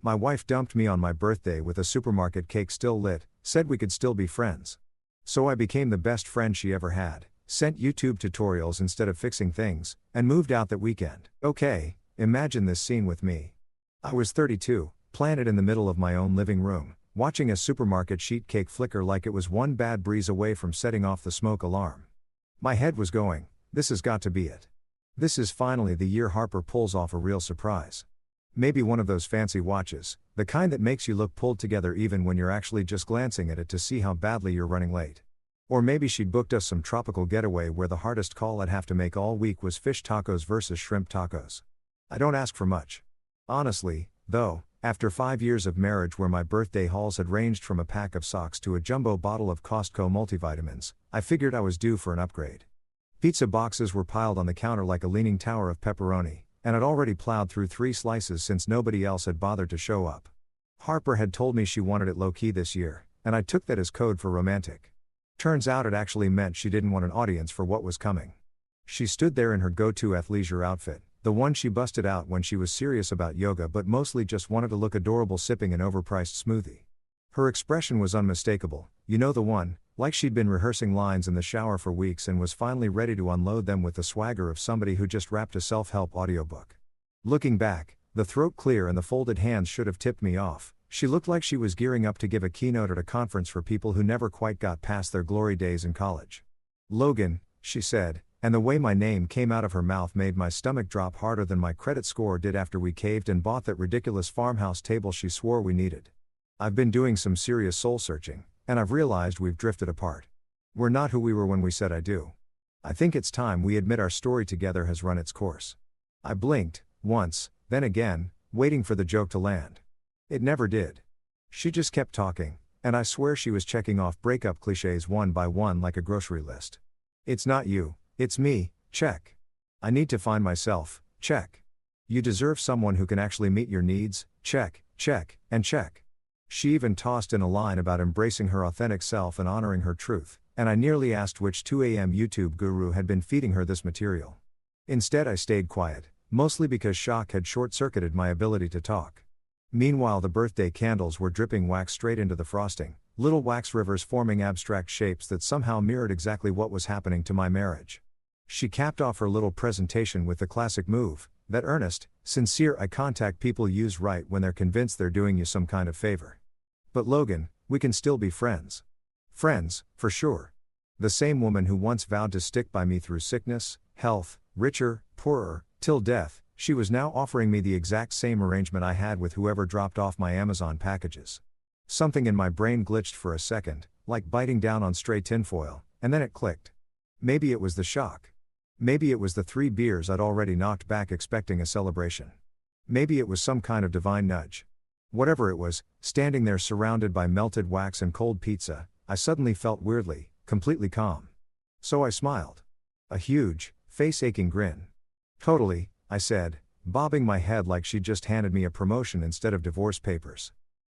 My wife dumped me on my birthday with a supermarket cake still lit, said we could still be friends. So I became the best friend she ever had, sent YouTube tutorials instead of fixing things, and moved out that weekend. Okay, imagine this scene with me. I was 32, planted in the middle of my own living room, watching a supermarket sheet cake flicker like it was one bad breeze away from setting off the smoke alarm. My head was going, this has got to be it. This is finally the year Harper pulls off a real surprise. Maybe one of those fancy watches, the kind that makes you look pulled together even when you're actually just glancing at it to see how badly you're running late. Or maybe she'd booked us some tropical getaway where the hardest call I'd have to make all week was fish tacos versus shrimp tacos. I don't ask for much. Honestly, though, after 5 years of marriage where my birthday hauls had ranged from a pack of socks to a jumbo bottle of Costco multivitamins, I figured I was due for an upgrade. Pizza boxes were piled on the counter like a leaning tower of pepperoni, and I'd already plowed through 3 slices since nobody else had bothered to show up. Harper had told me she wanted it low-key this year, and I took that as code for romantic. Turns out it actually meant she didn't want an audience for what was coming. She stood there in her go-to athleisure outfit, the one she busted out when she was serious about yoga but mostly just wanted to look adorable sipping an overpriced smoothie. Her expression was unmistakable, you know the one, like she'd been rehearsing lines in the shower for weeks and was finally ready to unload them with the swagger of somebody who just wrapped a self-help audiobook. Looking back, the throat clear and the folded hands should have tipped me off. She looked like she was gearing up to give a keynote at a conference for people who never quite got past their glory days in college. "Logan," she said, and the way my name came out of her mouth made my stomach drop harder than my credit score did after we caved and bought that ridiculous farmhouse table she swore we needed. I've been doing some serious soul searching, and I've realized we've drifted apart. We're not who we were when we said I do. I think it's time we admit our story together has run its course. I blinked, once, then again, waiting for the joke to land. It never did. She just kept talking, and I swear she was checking off breakup cliches one by one like a grocery list. It's not you, it's me, check. I need to find myself, check. You deserve someone who can actually meet your needs, check, check, and check. She even tossed in a line about embracing her authentic self and honoring her truth, and I nearly asked which 2 a.m. YouTube guru had been feeding her this material. Instead I stayed quiet, mostly because shock had short-circuited my ability to talk. Meanwhile the birthday candles were dripping wax straight into the frosting, little wax rivers forming abstract shapes that somehow mirrored exactly what was happening to my marriage. She capped off her little presentation with the classic move, that earnest, sincere eye contact people use right when they're convinced they're doing you some kind of favor. "But Logan, we can still be friends." Friends, for sure. The same woman who once vowed to stick by me through sickness, health, richer, poorer, till death, she was now offering me the exact same arrangement I had with whoever dropped off my Amazon packages. Something in my brain glitched for a second, like biting down on stray tinfoil, and then it clicked. Maybe it was the shock. Maybe it was the 3 beers I'd already knocked back expecting a celebration. Maybe it was some kind of divine nudge. Whatever it was, standing there surrounded by melted wax and cold pizza, I suddenly felt weirdly, completely calm. So I smiled. A huge, face-aching grin. "Totally," I said, bobbing my head like she'd just handed me a promotion instead of divorce papers.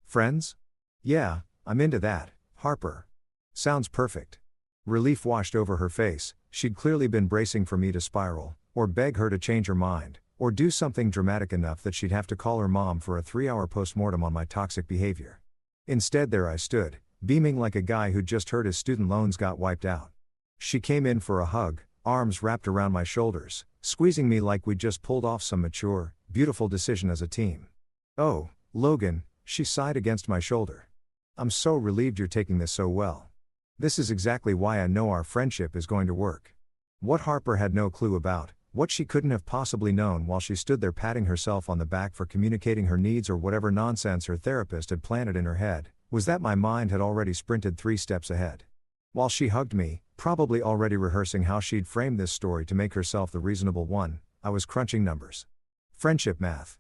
"Friends? Yeah, I'm into that, Harper. Sounds perfect." Relief washed over her face. She'd clearly been bracing for me to spiral, or beg her to change her mind, or do something dramatic enough that she'd have to call her mom for a 3-hour postmortem on my toxic behavior. Instead there I stood, beaming like a guy who'd just heard his student loans got wiped out. She came in for a hug, arms wrapped around my shoulders, squeezing me like we'd just pulled off some mature, beautiful decision as a team. "Oh, Logan," she sighed against my shoulder. "I'm so relieved you're taking this so well. This is exactly why I know our friendship is going to work." What Harper had no clue about, what she couldn't have possibly known while she stood there patting herself on the back for communicating her needs or whatever nonsense her therapist had planted in her head, was that my mind had already sprinted 3 steps ahead. While she hugged me, probably already rehearsing how she'd frame this story to make herself the reasonable one, I was crunching numbers. Friendship math.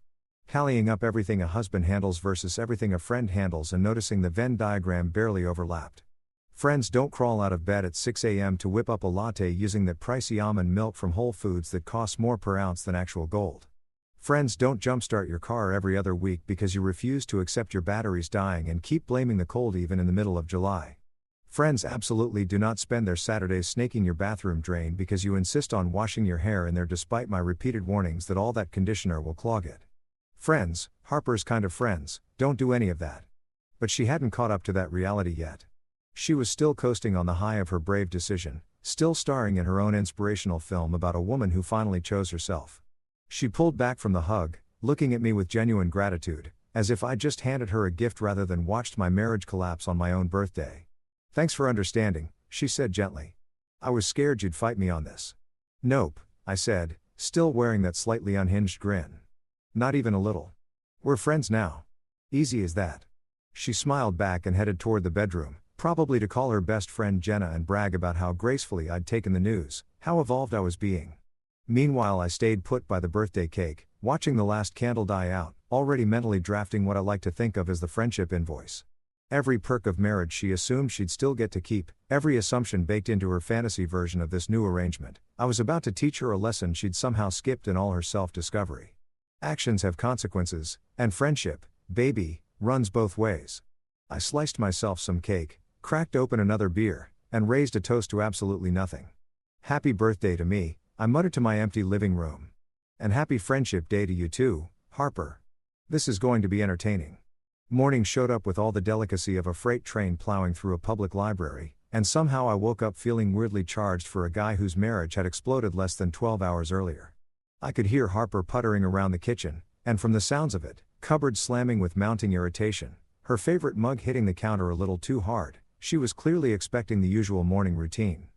Tallying up everything a husband handles versus everything a friend handles and noticing the Venn diagram barely overlapped. Friends don't crawl out of bed at 6 a.m. to whip up a latte using that pricey almond milk from Whole Foods that costs more per ounce than actual gold. Friends don't jumpstart your car every other week because you refuse to accept your batteries dying and keep blaming the cold even in the middle of July. Friends absolutely do not spend their Saturdays snaking your bathroom drain because you insist on washing your hair in there despite my repeated warnings that all that conditioner will clog it. Friends, Harper's kind of friends, don't do any of that. But she hadn't caught up to that reality yet. She was still coasting on the high of her brave decision, still starring in her own inspirational film about a woman who finally chose herself. She pulled back from the hug, looking at me with genuine gratitude, as if I'd just handed her a gift rather than watched my marriage collapse on my own birthday. "Thanks for understanding," she said gently. "I was scared you'd fight me on this." "Nope," I said, still wearing that slightly unhinged grin. "Not even a little. We're friends now. Easy as that." She smiled back and headed toward the bedroom, probably to call her best friend Jenna and brag about how gracefully I'd taken the news, how evolved I was being. Meanwhile, I stayed put by the birthday cake, watching the last candle die out, already mentally drafting what I like to think of as the friendship invoice. Every perk of marriage she assumed she'd still get to keep, every assumption baked into her fantasy version of this new arrangement. I was about to teach her a lesson she'd somehow skipped in all her self-discovery. Actions have consequences, and friendship, baby, runs both ways. I sliced myself some cake, cracked open another beer, and raised a toast to absolutely nothing. "Happy birthday to me," I muttered to my empty living room. "And happy Friendship Day to you too, Harper. This is going to be entertaining." Morning showed up with all the delicacy of a freight train plowing through a public library, and somehow I woke up feeling weirdly charged for a guy whose marriage had exploded less than 12 hours earlier. I could hear Harper puttering around the kitchen, and from the sounds of it, cupboard slamming with mounting irritation, her favorite mug hitting the counter a little too hard. She was clearly expecting the usual morning routine.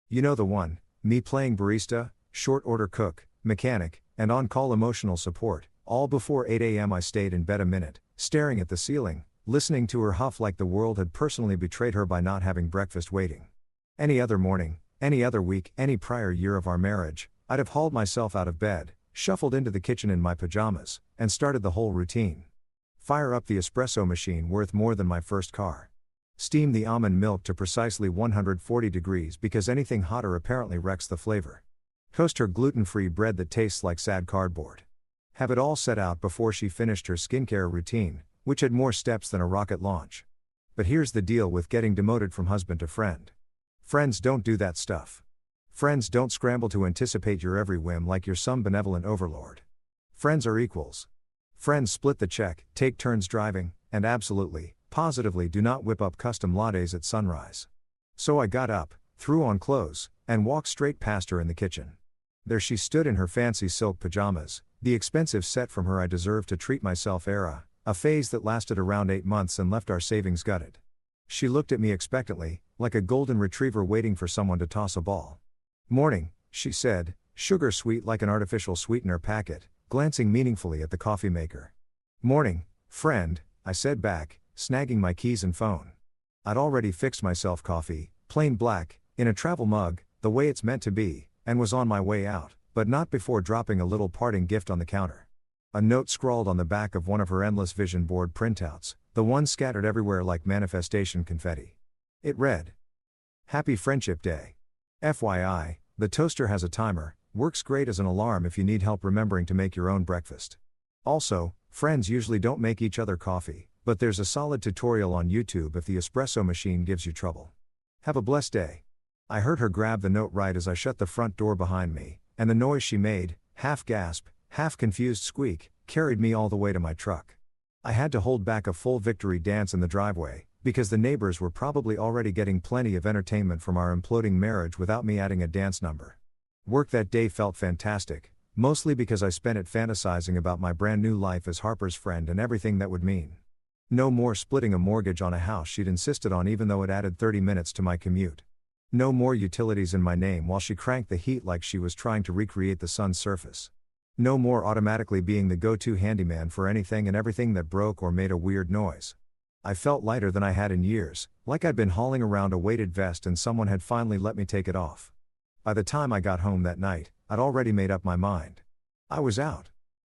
You know the one, me playing barista, short order cook, mechanic, and on-call emotional support. All before 8 a.m. I stayed in bed a minute, staring at the ceiling, listening to her huff like the world had personally betrayed her by not having breakfast waiting. Any other morning, any other week, any prior year of our marriage, I'd have hauled myself out of bed, shuffled into the kitchen in my pajamas, and started the whole routine. Fire up the espresso machine worth more than my first car. Steam the almond milk to precisely 140 degrees because anything hotter apparently wrecks the flavor. Toast her gluten-free bread that tastes like sad cardboard. Have it all set out before she finished her skincare routine, which had more steps than a rocket launch. But here's the deal with getting demoted from husband to friend. Friends don't do that stuff. Friends don't scramble to anticipate your every whim like you're some benevolent overlord. Friends are equals. Friends split the check, take turns driving, and absolutely, positively do not whip up custom lattes at sunrise. So I got up, threw on clothes, and walked straight past her in the kitchen. There she stood in her fancy silk pajamas, the expensive set from her I deserved to treat myself era, a phase that lasted around 8 months and left our savings gutted. She looked at me expectantly, like a golden retriever waiting for someone to toss a ball. "Morning," she said, sugar sweet like an artificial sweetener packet, glancing meaningfully at the coffee maker. "Morning, friend," I said back, snagging my keys and phone. I'd already fixed myself coffee, plain black, in a travel mug, the way it's meant to be, and was on my way out, but not before dropping a little parting gift on the counter. A note scrawled on the back of one of her endless vision board printouts, the one scattered everywhere like manifestation confetti. It read, "Happy Friendship Day. FYI, the toaster has a timer, works great as an alarm if you need help remembering to make your own breakfast. Also, friends usually don't make each other coffee, but there's a solid tutorial on YouTube if the espresso machine gives you trouble. Have a blessed day." I heard her grab the note right as I shut the front door behind me, and the noise she made, half gasp, half confused squeak, carried me all the way to my truck. I had to hold back a full victory dance in the driveway, because the neighbors were probably already getting plenty of entertainment from our imploding marriage without me adding a dance number. Work that day felt fantastic, mostly because I spent it fantasizing about my brand new life as Harper's friend and everything that would mean. No more splitting a mortgage on a house she'd insisted on even though it added 30 minutes to my commute. No more utilities in my name while she cranked the heat like she was trying to recreate the sun's surface. No more automatically being the go-to handyman for anything and everything that broke or made a weird noise. I felt lighter than I had in years, like I'd been hauling around a weighted vest and someone had finally let me take it off. By the time I got home that night, I'd already made up my mind. I was out.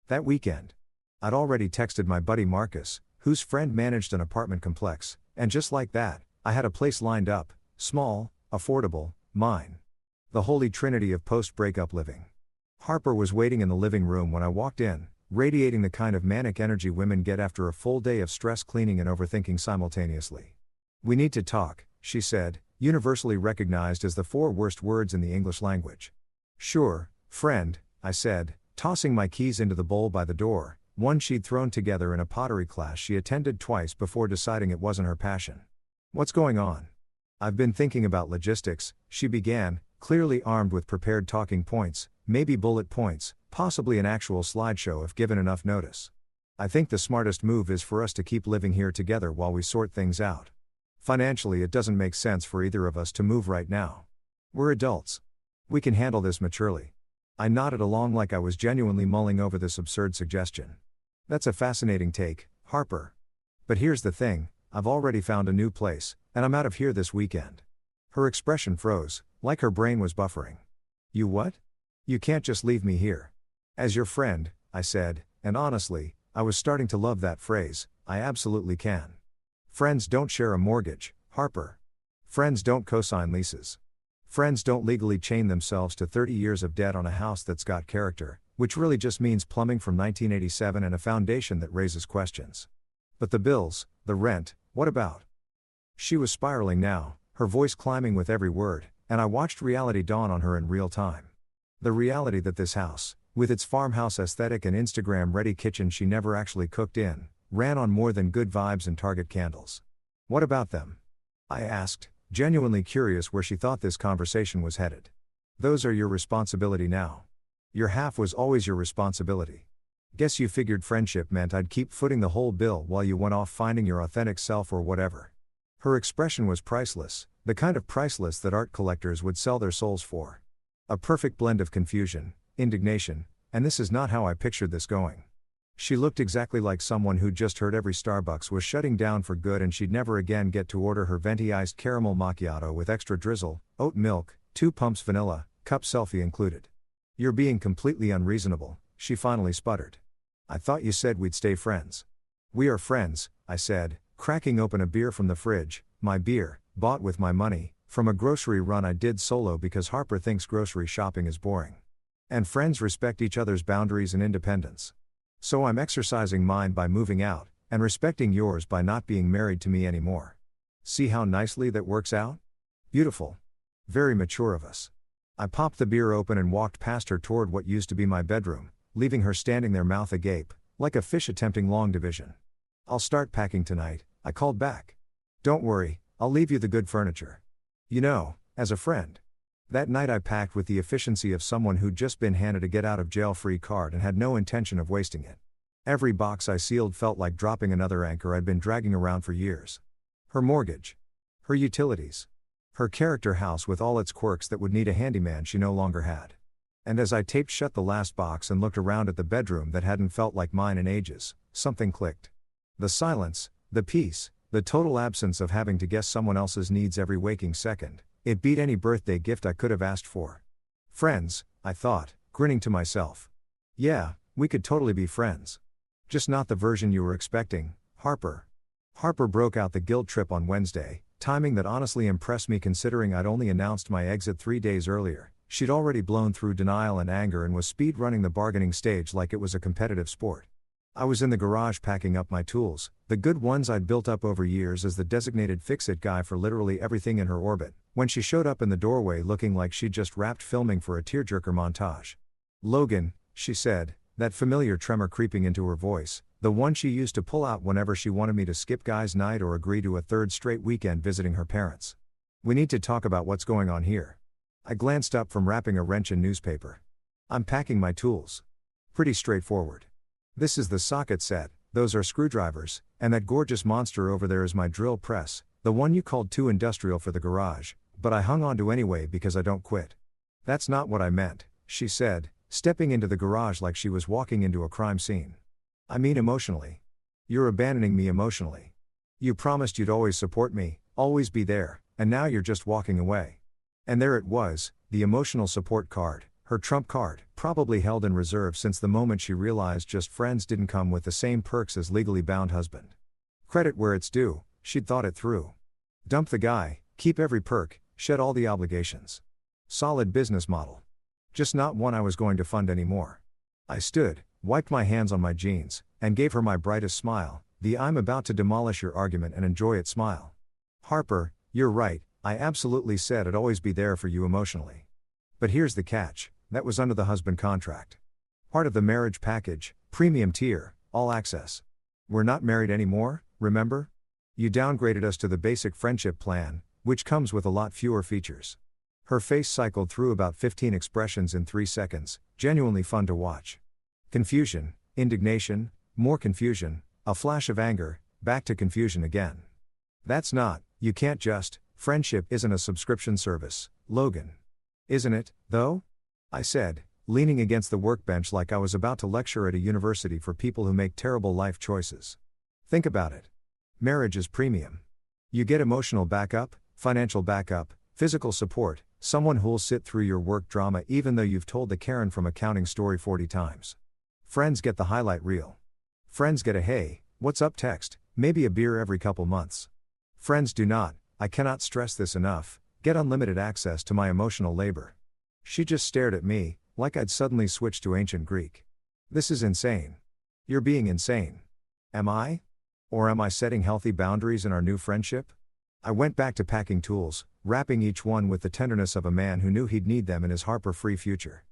That weekend. I'd already texted my buddy Marcus, whose friend managed an apartment complex, and just like that, I had a place lined up, small, affordable, mine. The holy trinity of post-breakup living. Harper was waiting in the living room when I walked in, radiating the kind of manic energy women get after a full day of stress cleaning and overthinking simultaneously. "We need to talk," she said, universally recognized as the 4 worst words in the English language. "Sure, friend," I said, tossing my keys into the bowl by the door, one she'd thrown together in a pottery class she attended twice before deciding it wasn't her passion. "What's going on?" "I've been thinking about logistics," she began, clearly armed with prepared talking points, maybe bullet points, possibly an actual slideshow if given enough notice. "I think the smartest move is for us to keep living here together while we sort things out. Financially, it doesn't make sense for either of us to move right now. We're adults. We can handle this maturely." I nodded along like I was genuinely mulling over this absurd suggestion. "That's a fascinating take, Harper. But here's the thing, I've already found a new place, and I'm out of here this weekend." Her expression froze, like her brain was buffering. "You what? You can't just leave me here." "As your friend," I said, and honestly, I was starting to love that phrase, "I absolutely can." Friends don't share a mortgage, Harper. Friends don't co-sign leases. Friends don't legally chain themselves to 30 years of debt on a house that's got character, which really just means plumbing from 1987 and a foundation that raises questions. "But the bills, the rent, what about?" She was spiraling now, her voice climbing with every word, and I watched reality dawn on her in real time. The reality that this house, with its farmhouse aesthetic and Instagram-ready kitchen she never actually cooked in, ran on more than good vibes and Target candles. "What about them?" I asked, genuinely curious where she thought this conversation was headed. "Those are your responsibility now. Your half was always your responsibility. Guess you figured friendship meant I'd keep footing the whole bill while you went off finding your authentic self or whatever." Her expression was priceless, the kind of priceless that art collectors would sell their souls for. A perfect blend of confusion, indignation, and this is not how I pictured this going. She looked exactly like someone who'd just heard every Starbucks was shutting down for good and she'd never again get to order her venti iced caramel macchiato with extra drizzle, oat milk, 2 pumps vanilla, cup selfie included. "You're being completely unreasonable," she finally sputtered. "I thought you said we'd stay friends." "We are friends," I said, cracking open a beer from the fridge, my beer, bought with my money, from a grocery run I did solo because Harper thinks grocery shopping is boring. "And friends respect each other's boundaries and independence. So I'm exercising mine by moving out, and respecting yours by not being married to me anymore. See how nicely that works out? Beautiful. Very mature of us." I popped the beer open and walked past her toward what used to be my bedroom, leaving her standing there mouth agape, like a fish attempting long division. "I'll start packing tonight," I called back. "Don't worry, I'll leave you the good furniture. You know, as a friend." That night I packed with the efficiency of someone who'd just been handed a get-out-of-jail-free card and had no intention of wasting it. Every box I sealed felt like dropping another anchor I'd been dragging around for years. Her mortgage. Her utilities. Her character house with all its quirks that would need a handyman she no longer had. And as I taped shut the last box and looked around at the bedroom that hadn't felt like mine in ages, something clicked. The silence, the peace, the total absence of having to guess someone else's needs every waking second. It beat any birthday gift I could have asked for. "Friends," I thought, grinning to myself. "Yeah, we could totally be friends. Just not the version you were expecting, Harper." Harper broke out the guilt trip on Wednesday, timing that honestly impressed me considering I'd only announced my exit 3 days earlier. She'd already blown through denial and anger and was speed running the bargaining stage like it was a competitive sport. I was in the garage packing up my tools, the good ones I'd built up over years as the designated fix-it guy for literally everything in her orbit, when she showed up in the doorway looking like she'd just wrapped filming for a tearjerker montage. "Logan," she said, that familiar tremor creeping into her voice, the one she used to pull out whenever she wanted me to skip guys' night or agree to a third straight weekend visiting her parents. "We need to talk about what's going on here." I glanced up from wrapping a wrench in newspaper. "I'm packing my tools." "Pretty straightforward. This is the socket set, those are screwdrivers, and that gorgeous monster over there is my drill press, the one you called too industrial for the garage, but I hung on to anyway because I don't quit." "That's not what I meant," she said, stepping into the garage like she was walking into a crime scene. "I mean emotionally. You're abandoning me emotionally. You promised you'd always support me, always be there, and now you're just walking away." And there it was, the emotional support card, her trump card, probably held in reserve since the moment she realized just friends didn't come with the same perks as legally bound husband. Credit where it's due, she'd thought it through. Dump the guy, keep every perk, shed all the obligations. Solid business model. Just not one I was going to fund anymore. I stood, wiped my hands on my jeans, and gave her my brightest smile, the "I'm about to demolish your argument and enjoy it" smile. "Harper, you're right, I absolutely said I'd always be there for you emotionally. But here's the catch, that was under the husband contract. Part of the marriage package, premium tier, all access. We're not married anymore, remember? You downgraded us to the basic friendship plan, which comes with a lot fewer features. Her face cycled through about 15 expressions in 3 seconds, genuinely fun to watch. Confusion, indignation, more confusion, a flash of anger, back to confusion again. That's not, you can't just, friendship isn't a subscription service, Logan. Isn't it, though? I said, leaning against the workbench like I was about to lecture at a university for people who make terrible life choices. Think about it. Marriage is premium. You get emotional backup, financial backup, physical support, someone who'll sit through your work drama even though you've told the Karen from accounting story 40 times. Friends get the highlight reel. Friends get a hey, what's up text, maybe a beer every couple months. Friends do not, I cannot stress this enough, get unlimited access to my emotional labor. She just stared at me, like I'd suddenly switched to ancient Greek. This is insane. You're being insane. Am I? Or am I setting healthy boundaries in our new friendship? I went back to packing tools, wrapping each one with the tenderness of a man who knew he'd need them in his Harper-free future.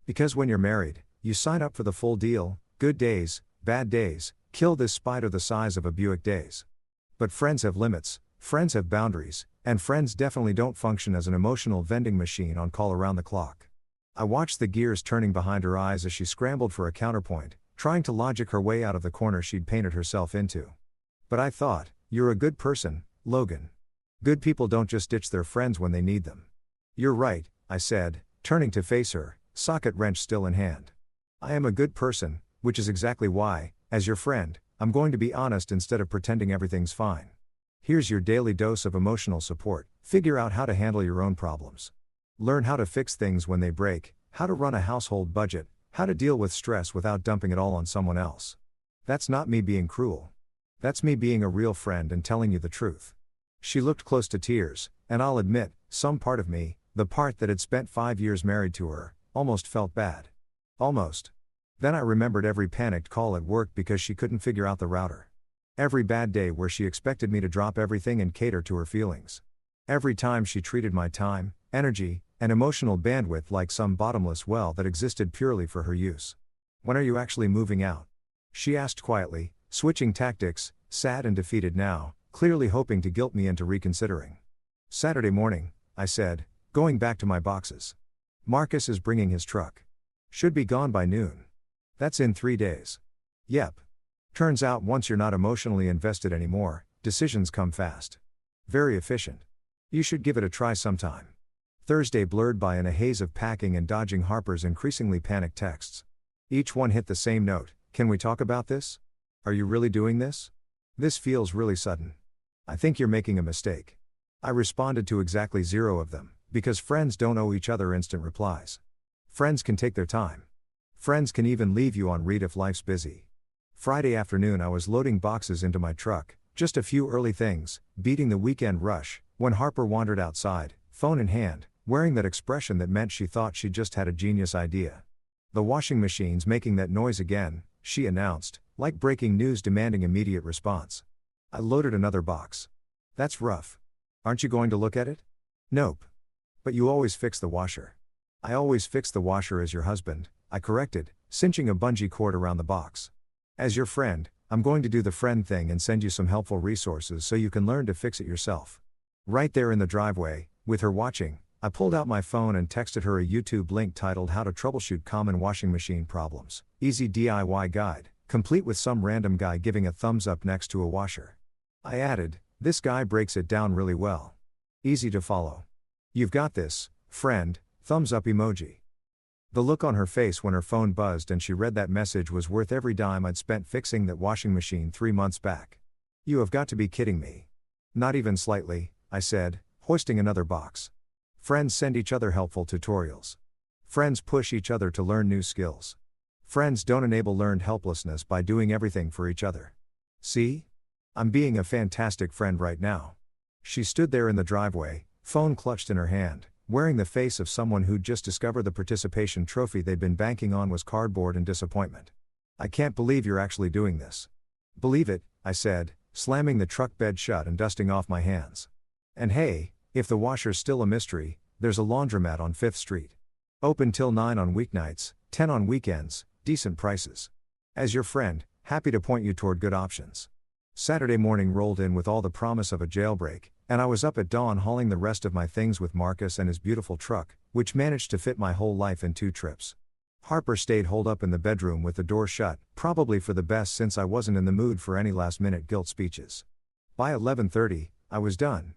Because when you're married, you sign up for the full deal, good days, bad days, kill this spider the size of a Buick days. But friends have limits, friends have boundaries, and friends definitely don't function as an emotional vending machine on call around the clock. I watched the gears turning behind her eyes as she scrambled for a counterpoint, trying to logic her way out of the corner she'd painted herself into. But I thought, you're a good person, Logan. Good people don't just ditch their friends when they need them. You're right, I said, turning to face her, socket wrench still in hand. I am a good person, which is exactly why, as your friend, I'm going to be honest instead of pretending everything's fine. Here's your daily dose of emotional support, figure out how to handle your own problems. Learn how to fix things when they break, how to run a household budget, how to deal with stress without dumping it all on someone else. That's not me being cruel. That's me being a real friend and telling you the truth. She looked close to tears, and I'll admit, some part of me, the part that had spent 5 years married to her, almost felt bad. Almost. Then I remembered every panicked call at work because she couldn't figure out the router. Every bad day where she expected me to drop everything and cater to her feelings. Every time she treated my time, energy, and emotional bandwidth like some bottomless well that existed purely for her use. When are you actually moving out? She asked quietly, switching tactics, sad and defeated now, clearly hoping to guilt me into reconsidering. Saturday morning, I said, going back to my boxes. Marcus is bringing his truck. Should be gone by noon. That's in 3 days. Yep. Turns out once you're not emotionally invested anymore, decisions come fast. Very efficient. You should give it a try sometime. Thursday blurred by in a haze of packing and dodging Harper's increasingly panicked texts. Each one hit the same note, can we talk about this? Are you really doing this? This feels really sudden. I think you're making a mistake. I responded to exactly 0 of them, because friends don't owe each other instant replies. Friends can take their time. Friends can even leave you on read if life's busy. Friday afternoon I was loading boxes into my truck, just a few early things, beating the weekend rush, when Harper wandered outside, phone in hand, wearing that expression that meant she thought she just had a genius idea. The washing machine's making that noise again, she announced, like breaking news demanding immediate response. I loaded another box. That's rough. Aren't you going to look at it? Nope. But you always fix the washer. I always fix the washer as your husband, I corrected, cinching a bungee cord around the box. As your friend, I'm going to do the friend thing and send you some helpful resources so you can learn to fix it yourself. Right there in the driveway, with her watching, I pulled out my phone and texted her a YouTube link titled How to Troubleshoot Common Washing Machine Problems, Easy DIY Guide, complete with some random guy giving a thumbs up next to a washer. I added, this guy breaks it down really well. Easy to follow. You've got this, friend, thumbs up emoji. The look on her face when her phone buzzed and she read that message was worth every dime I'd spent fixing that washing machine 3 months back. You have got to be kidding me. Not even slightly, I said, hoisting another box. Friends send each other helpful tutorials. Friends push each other to learn new skills. Friends don't enable learned helplessness by doing everything for each other. See? I'm being a fantastic friend right now. She stood there in the driveway, phone clutched in her hand, wearing the face of someone who'd just discovered the participation trophy they'd been banking on was cardboard and disappointment. I can't believe you're actually doing this. Believe it, I said, slamming the truck bed shut and dusting off my hands. And hey, if the washer's still a mystery, there's a laundromat on 5th Street. Open till 9 on weeknights, 10 on weekends, decent prices. As your friend, Happy to point you toward good options. Saturday morning rolled in with all the promise of a jailbreak, and I was up at dawn hauling the rest of my things with Marcus and his beautiful truck, which managed to fit my whole life in 2 trips. Harper stayed holed up in the bedroom with the door shut, probably for the best since I wasn't in the mood for any last-minute guilt speeches. By 11:30, I was done.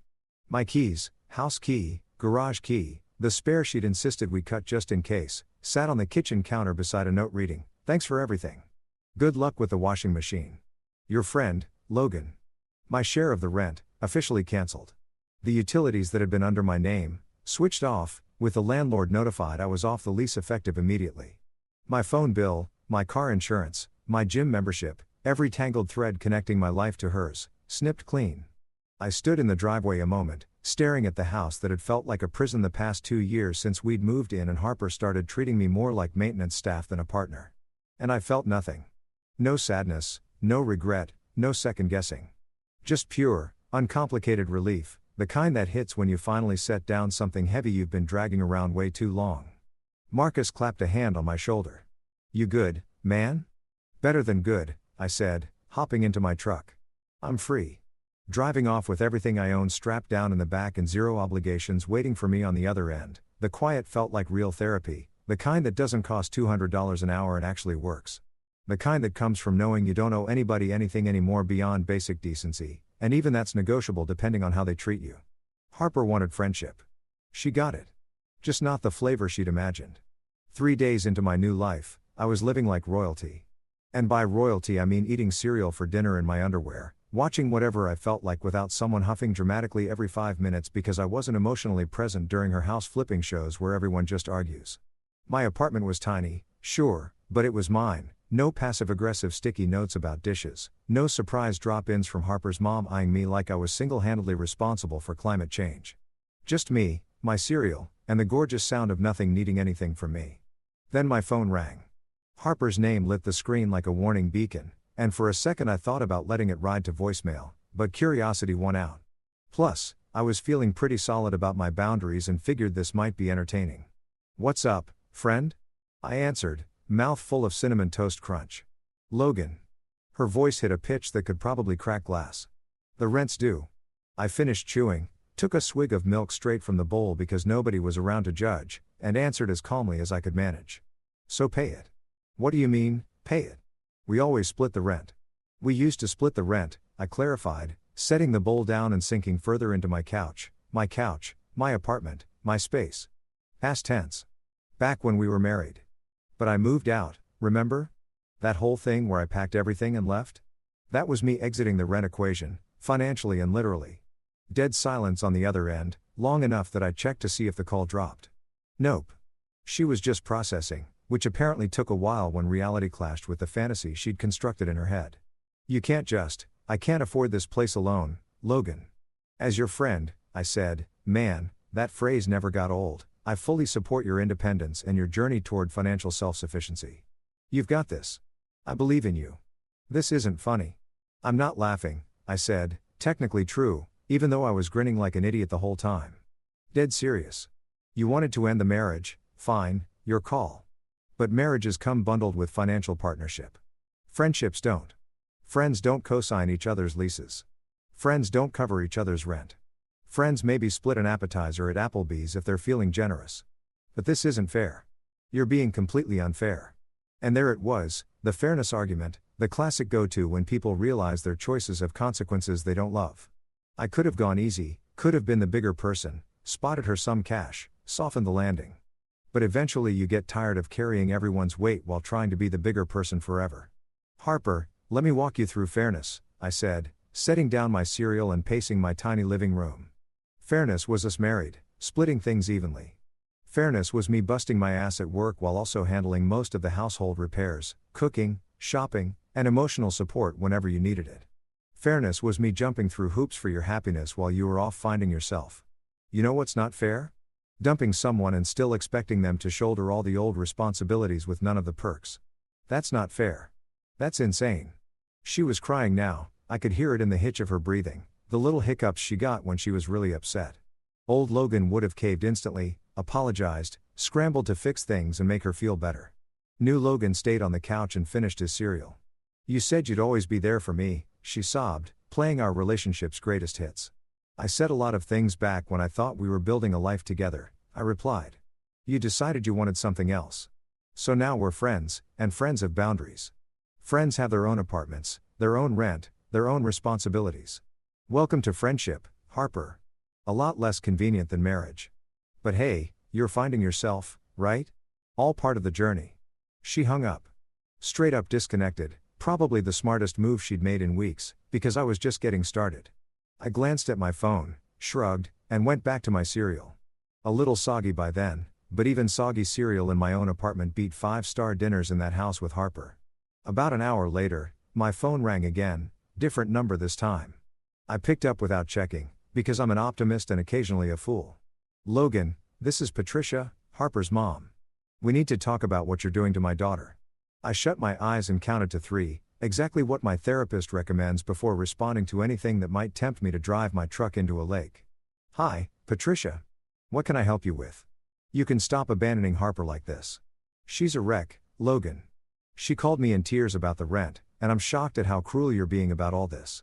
My keys, house key, garage key, the spare she'd insisted we cut just in case, sat on the kitchen counter beside a note reading, "Thanks for everything. Good luck with the washing machine. Your friend, Logan." My share of the rent, officially cancelled. The utilities that had been under my name, switched off, with the landlord notified I was off the lease effective immediately. My phone bill, my car insurance, my gym membership, every tangled thread connecting my life to hers, snipped clean. I stood in the driveway a moment, staring at the house that had felt like a prison the past 2 years since we'd moved in and Harper started treating me more like maintenance staff than a partner. And I felt nothing. No sadness, no regret, no second guessing. Just pure, uncomplicated relief, the kind that hits when you finally set down something heavy you've been dragging around way too long. Marcus clapped a hand on my shoulder. "You good, man?" "Better than good," I said, hopping into my truck. "I'm free." Driving off with everything I owned strapped down in the back and zero obligations waiting for me on the other end, the quiet felt like real therapy, the kind that doesn't cost $200 an hour and actually works. The kind that comes from knowing you don't owe anybody anything anymore beyond basic decency, and even that's negotiable depending on how they treat you. Harper wanted friendship. She got it. Just not the flavor she'd imagined. 3 days into my new life, I was living like royalty. And by royalty I mean eating cereal for dinner in my underwear, watching whatever I felt like without someone huffing dramatically every 5 minutes because I wasn't emotionally present during her house flipping shows where everyone just argues. My apartment was tiny, sure, but it was mine. No passive-aggressive sticky notes about dishes, no surprise drop-ins from Harper's mom eyeing me like I was single-handedly responsible for climate change. Just me, my cereal, and the gorgeous sound of nothing needing anything from me. Then my phone rang. Harper's name lit the screen like a warning beacon, and for a second I thought about letting it ride to voicemail, but curiosity won out. Plus, I was feeling pretty solid about my boundaries and figured this might be entertaining. "What's up, friend?" I answered, mouth full of cinnamon toast crunch. "Logan." Her voice hit a pitch that could probably crack glass. "The rent's due." I finished chewing, took a swig of milk straight from the bowl because nobody was around to judge, and answered as calmly as I could manage. "So pay it." "What do you mean, pay it?" "We always split the rent." "We used to split the rent," I clarified, setting the bowl down and sinking further into my couch, my apartment, my space. Past tense. Back when we were married. But I moved out, remember? That whole thing where I packed everything and left? That was me exiting the rent equation, financially and literally. Dead silence on the other end, long enough that I checked to see if the call dropped. Nope. She was just processing, which apparently took a while when reality clashed with the fantasy she'd constructed in her head. I can't afford this place alone, Logan." "As your friend," I said, "man, that phrase never got old. I fully support your independence and your journey toward financial self-sufficiency. You've got this. I believe in you." "This isn't funny." "I'm not laughing," I said, technically true, even though I was grinning like an idiot the whole time. "Dead serious. You wanted to end the marriage, fine, your call. But marriages come bundled with financial partnership. Friendships don't. Friends don't co-sign each other's leases. Friends don't cover each other's rent. Friends maybe split an appetizer at Applebee's if they're feeling generous. But this isn't fair. You're being completely unfair." And there it was, the fairness argument, the classic go-to when people realize their choices have consequences they don't love. I could have gone easy, could have been the bigger person, spotted her some cash, softened the landing. But eventually you get tired of carrying everyone's weight while trying to be the bigger person forever. "Harper, let me walk you through fairness," I said, setting down my cereal and pacing my tiny living room. Fairness was us married, splitting things evenly. Fairness was me busting my ass at work while also handling most of the household repairs, cooking, shopping, and emotional support whenever you needed it. Fairness was me jumping through hoops for your happiness while you were off finding yourself. You know what's not fair? Dumping someone and still expecting them to shoulder all the old responsibilities with none of the perks. That's not fair. That's insane. She was crying now, I could hear it in the hitch of her breathing, the little hiccups she got when she was really upset. Old Logan would have caved instantly, apologized, scrambled to fix things and make her feel better. New Logan stayed on the couch and finished his cereal. You said you'd always be there for me, she sobbed, playing our relationship's greatest hits. I said a lot of things back when I thought we were building a life together, I replied. You decided you wanted something else. So now we're friends, and friends have boundaries. Friends have their own apartments, their own rent, their own responsibilities. Welcome to friendship, Harper. A lot less convenient than marriage. But hey, you're finding yourself, right? All part of the journey. She hung up. Straight up disconnected, probably the smartest move she'd made in weeks, because I was just getting started. I glanced at my phone, shrugged, and went back to my cereal. A little soggy by then, but even soggy cereal in my own apartment beat 5-star dinners in that house with Harper. About an hour later, my phone rang again, different number this time. I picked up without checking, because I'm an optimist and occasionally a fool. Logan, this is Patricia, Harper's mom. We need to talk about what you're doing to my daughter. I shut my eyes and counted to 3, exactly what my therapist recommends before responding to anything that might tempt me to drive my truck into a lake. Hi, Patricia. What can I help you with? You can stop abandoning Harper like this. She's a wreck, Logan. She called me in tears about the rent, and I'm shocked at how cruel you're being about all this.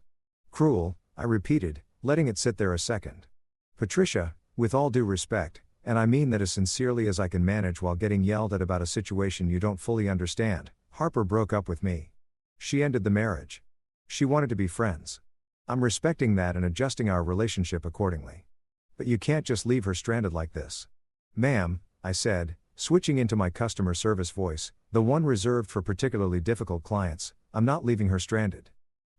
Cruel, I repeated, letting it sit there a second. Patricia, with all due respect, and I mean that as sincerely as I can manage while getting yelled at about a situation you don't fully understand, Harper broke up with me. She ended the marriage. She wanted to be friends. I'm respecting that and adjusting our relationship accordingly. But you can't just leave her stranded like this. Ma'am, I said, switching into my customer service voice, the one reserved for particularly difficult clients, I'm not leaving her stranded.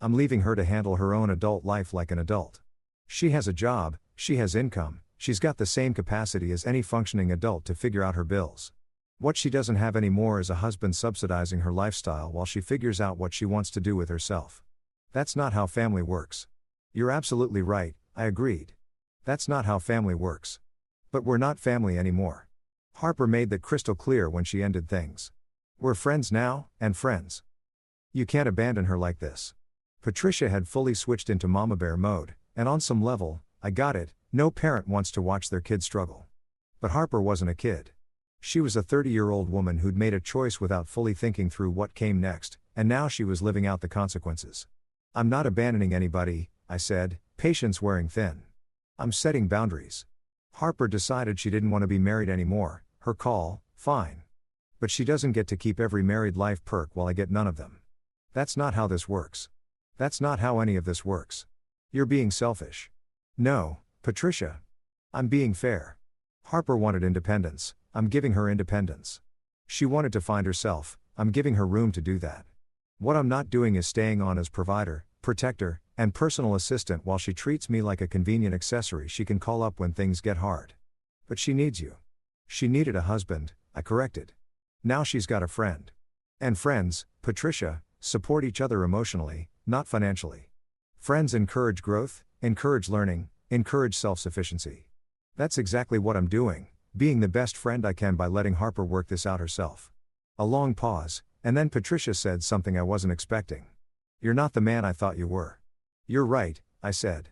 I'm leaving her to handle her own adult life like an adult. She has a job, she has income, she's got the same capacity as any functioning adult to figure out her bills. What she doesn't have anymore is a husband subsidizing her lifestyle while she figures out what she wants to do with herself. That's not how family works. You're absolutely right, I agreed. That's not how family works. But we're not family anymore. Harper made that crystal clear when she ended things. We're friends now, and friends. You can't abandon her like this. Patricia had fully switched into mama bear mode, and on some level, I got it, no parent wants to watch their kid struggle. But Harper wasn't a kid. She was a 30-year-old woman who'd made a choice without fully thinking through what came next, and now she was living out the consequences. I'm not abandoning anybody, I said, patience wearing thin. I'm setting boundaries. Harper decided she didn't want to be married anymore, her call, fine. But she doesn't get to keep every married life perk while I get none of them. That's not how this works. That's not how any of this works. You're being selfish. No, Patricia. I'm being fair. Harper wanted independence, I'm giving her independence. She wanted to find herself, I'm giving her room to do that. What I'm not doing is staying on as provider, protector, and personal assistant while she treats me like a convenient accessory she can call up when things get hard. But she needs you. She needed a husband, I corrected. Now she's got a friend. And friends, Patricia, support each other emotionally, not financially. Friends encourage growth, encourage learning, encourage self-sufficiency. That's exactly what I'm doing, being the best friend I can by letting Harper work this out herself. A long pause, and then Patricia said something I wasn't expecting. You're not the man I thought you were. You're right, I said.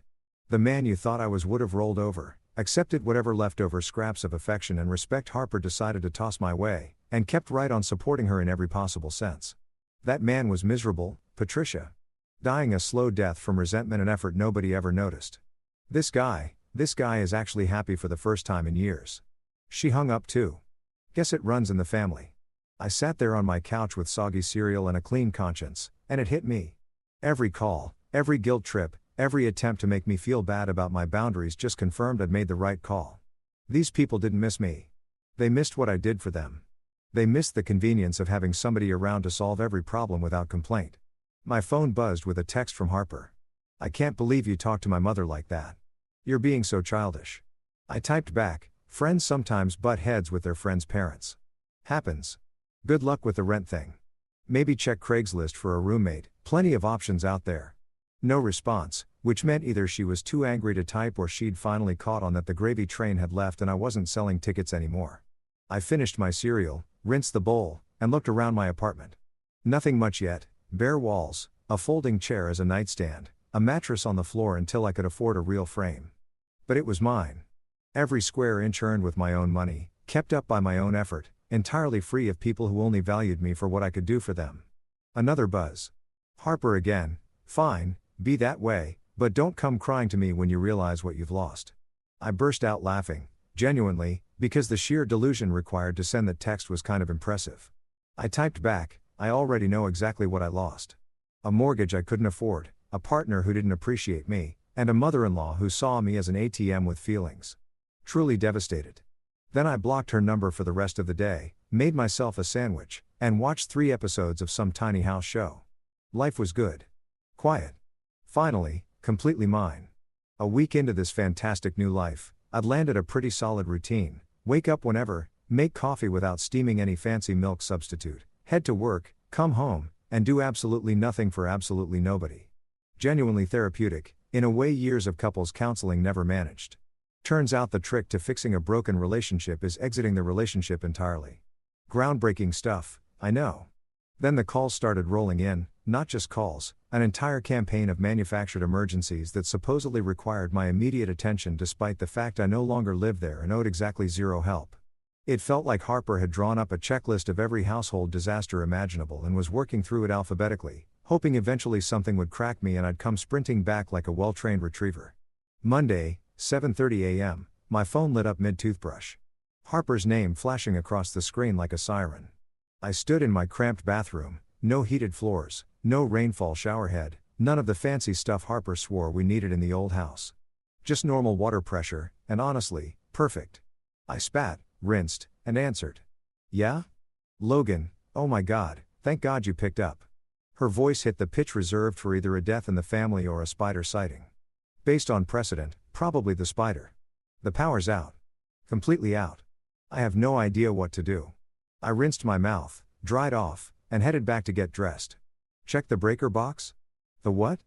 The man you thought I was would have rolled over, accepted whatever leftover scraps of affection and respect Harper decided to toss my way, and kept right on supporting her in every possible sense. That man was miserable, Patricia. Dying a slow death from resentment and effort nobody ever noticed. This guy is actually happy for the first time in years. She hung up too. Guess it runs in the family. I sat there on my couch with soggy cereal and a clean conscience, and it hit me. Every call, every guilt trip, every attempt to make me feel bad about my boundaries just confirmed I'd made the right call. These people didn't miss me. They missed what I did for them. They missed the convenience of having somebody around to solve every problem without complaint. My phone buzzed with a text from Harper. I can't believe you talked to my mother like that. You're being so childish. I typed back, friends sometimes butt heads with their friends' parents. Happens. Good luck with the rent thing. Maybe check Craigslist for a roommate, plenty of options out there. No response, which meant either she was too angry to type or she'd finally caught on that the gravy train had left and I wasn't selling tickets anymore. I finished my cereal, rinsed the bowl, and looked around my apartment. Nothing much yet, bare walls, a folding chair as a nightstand, a mattress on the floor until I could afford a real frame. But it was mine. Every square inch earned with my own money, kept up by my own effort, entirely free of people who only valued me for what I could do for them. Another buzz. Harper again. Fine, be that way, but don't come crying to me when you realize what you've lost. I burst out laughing, genuinely, because the sheer delusion required to send that text was kind of impressive. I typed back, I already know exactly what I lost. A mortgage I couldn't afford, a partner who didn't appreciate me, and a mother-in-law who saw me as an ATM with feelings. Truly devastated. Then I blocked her number for the rest of the day, made myself a sandwich, and watched 3 episodes of some tiny house show. Life was good. Quiet. Finally, completely mine. A week into this fantastic new life, I'd landed a pretty solid routine: wake up whenever, make coffee without steaming any fancy milk substitute, head to work, come home, and do absolutely nothing for absolutely nobody. Genuinely therapeutic, in a way years of couples counseling never managed. Turns out the trick to fixing a broken relationship is exiting the relationship entirely. Groundbreaking stuff, I know. Then the calls started rolling in, not just calls, an entire campaign of manufactured emergencies that supposedly required my immediate attention despite the fact I no longer lived there and owed exactly zero help. It felt like Harper had drawn up a checklist of every household disaster imaginable and was working through it alphabetically, hoping eventually something would crack me and I'd come sprinting back like a well-trained retriever. Monday, 7:30 a.m., my phone lit up mid-toothbrush. Harper's name flashing across the screen like a siren. I stood in my cramped bathroom, no heated floors, no rainfall showerhead, none of the fancy stuff Harper swore we needed in the old house. Just normal water pressure, and honestly, perfect. I spat, rinsed, and answered. Yeah? Logan, oh my God, thank God you picked up. Her voice hit the pitch reserved for either a death in the family or a spider sighting. Based on precedent, probably the spider. The power's out. Completely out. I have no idea what to do. I rinsed my mouth, dried off, and headed back to get dressed. Check the breaker box? The what?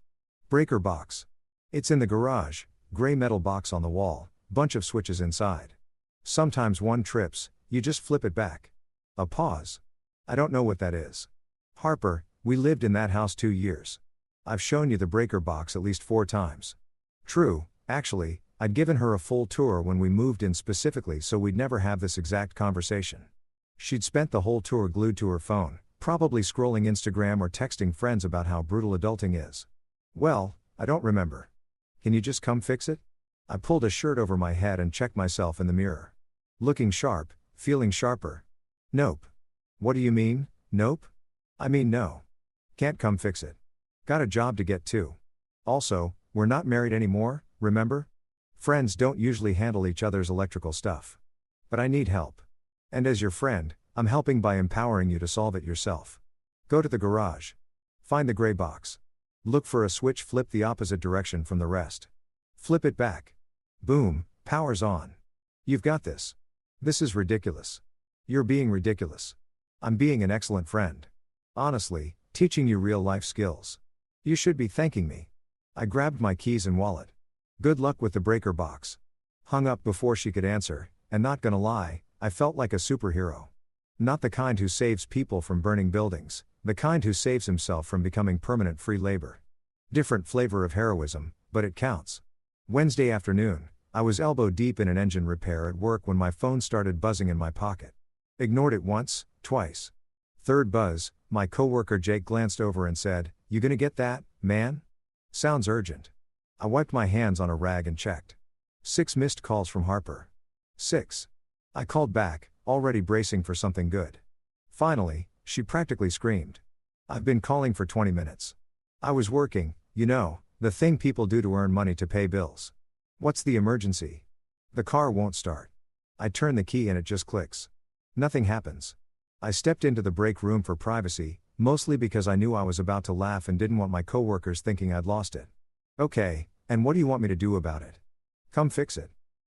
Breaker box. It's in the garage, gray metal box on the wall, bunch of switches inside. Sometimes one trips, you just flip it back. A pause. I don't know what that is. Harper, we lived in that house 2 years. I've shown you the breaker box at least 4 times. True, actually, I'd given her a full tour when we moved in specifically so we'd never have this exact conversation. She'd spent the whole tour glued to her phone, probably scrolling Instagram or texting friends about how brutal adulting is. Well, I don't remember. Can you just come fix it? I pulled a shirt over my head and checked myself in the mirror. Looking sharp, feeling sharper. Nope. What do you mean, nope? I mean no. Can't come fix it. Got a job to get to. Also, we're not married anymore, remember? Friends don't usually handle each other's electrical stuff. But I need help. And as your friend, I'm helping by empowering you to solve it yourself. Go to the garage. Find the gray box. Look for a switch flipped the opposite direction from the rest. Flip it back. Boom, power's on. You've got this. This is ridiculous. You're being ridiculous. I'm being an excellent friend. Honestly, teaching you real life skills. You should be thanking me. I grabbed my keys and wallet. Good luck with the breaker box. Hung up before she could answer, and not gonna lie, I felt like a superhero. Not the kind who saves people from burning buildings, the kind who saves himself from becoming permanent free labor. Different flavor of heroism, but it counts. Wednesday afternoon, I was elbow deep in an engine repair at work when my phone started buzzing in my pocket. Ignored it once, twice. Third buzz, my coworker Jake glanced over and said, "You gonna get that, man? Sounds urgent." I wiped my hands on a rag and checked. 6 missed calls from Harper. 6. I called back, already bracing for something good. Finally, she practically screamed. I've been calling for 20 minutes. I was working, you know, the thing people do to earn money to pay bills. What's the emergency? The car won't start. I turn the key and it just clicks. Nothing happens. I stepped into the break room for privacy, mostly because I knew I was about to laugh and didn't want my coworkers thinking I'd lost it. Okay, and what do you want me to do about it? Come fix it.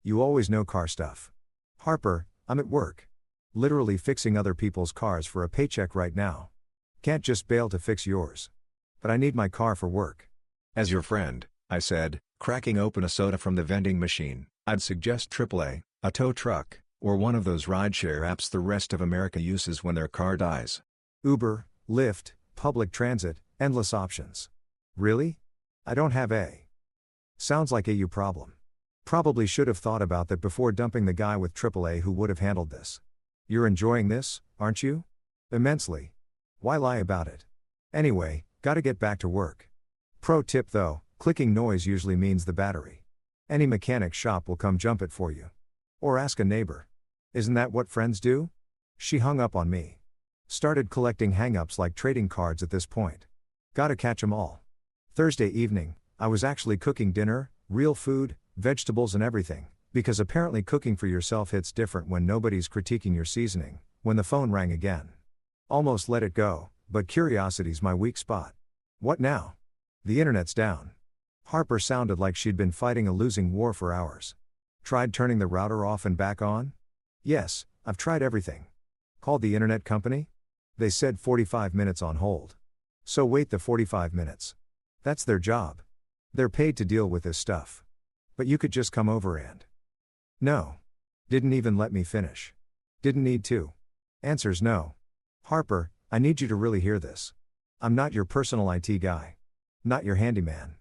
You always know car stuff. Harper, I'm at work. Literally fixing other people's cars for a paycheck right now. Can't just bail to fix yours. But I need my car for work. As your friend, I said, cracking open a soda from the vending machine, I'd suggest AAA, a tow truck, or one of those rideshare apps the rest of America uses when their car dies. Uber, Lyft, public transit, endless options. Really? I don't have a. Sounds like a you problem. Probably should have thought about that before dumping the guy with AAA who would have handled this. You're enjoying this, aren't you? Immensely. Why lie about it? Anyway, Gotta get back to work. Pro tip though, clicking noise usually means the battery. Any mechanic shop will come jump it for you. Or ask a neighbor. Isn't that what friends do? She hung up on me. Started collecting hang-ups like trading cards at this point. Gotta catch 'em all. Thursday evening, I was actually cooking dinner, real food, vegetables and everything, because apparently cooking for yourself hits different when nobody's critiquing your seasoning, when the phone rang again. Almost let it go, but curiosity's my weak spot. What now? The internet's down. Harper sounded like she'd been fighting a losing war for hours. Tried turning the router off and back on? Yes, I've tried everything. Called the internet company? They said 45 minutes on hold. So wait the 45 minutes. That's their job. They're paid to deal with this stuff. But you could just come over and. No. Didn't even let me finish. Didn't need to. Answer's no. Harper, I need you to really hear this. I'm not your personal IT guy. Not your handyman.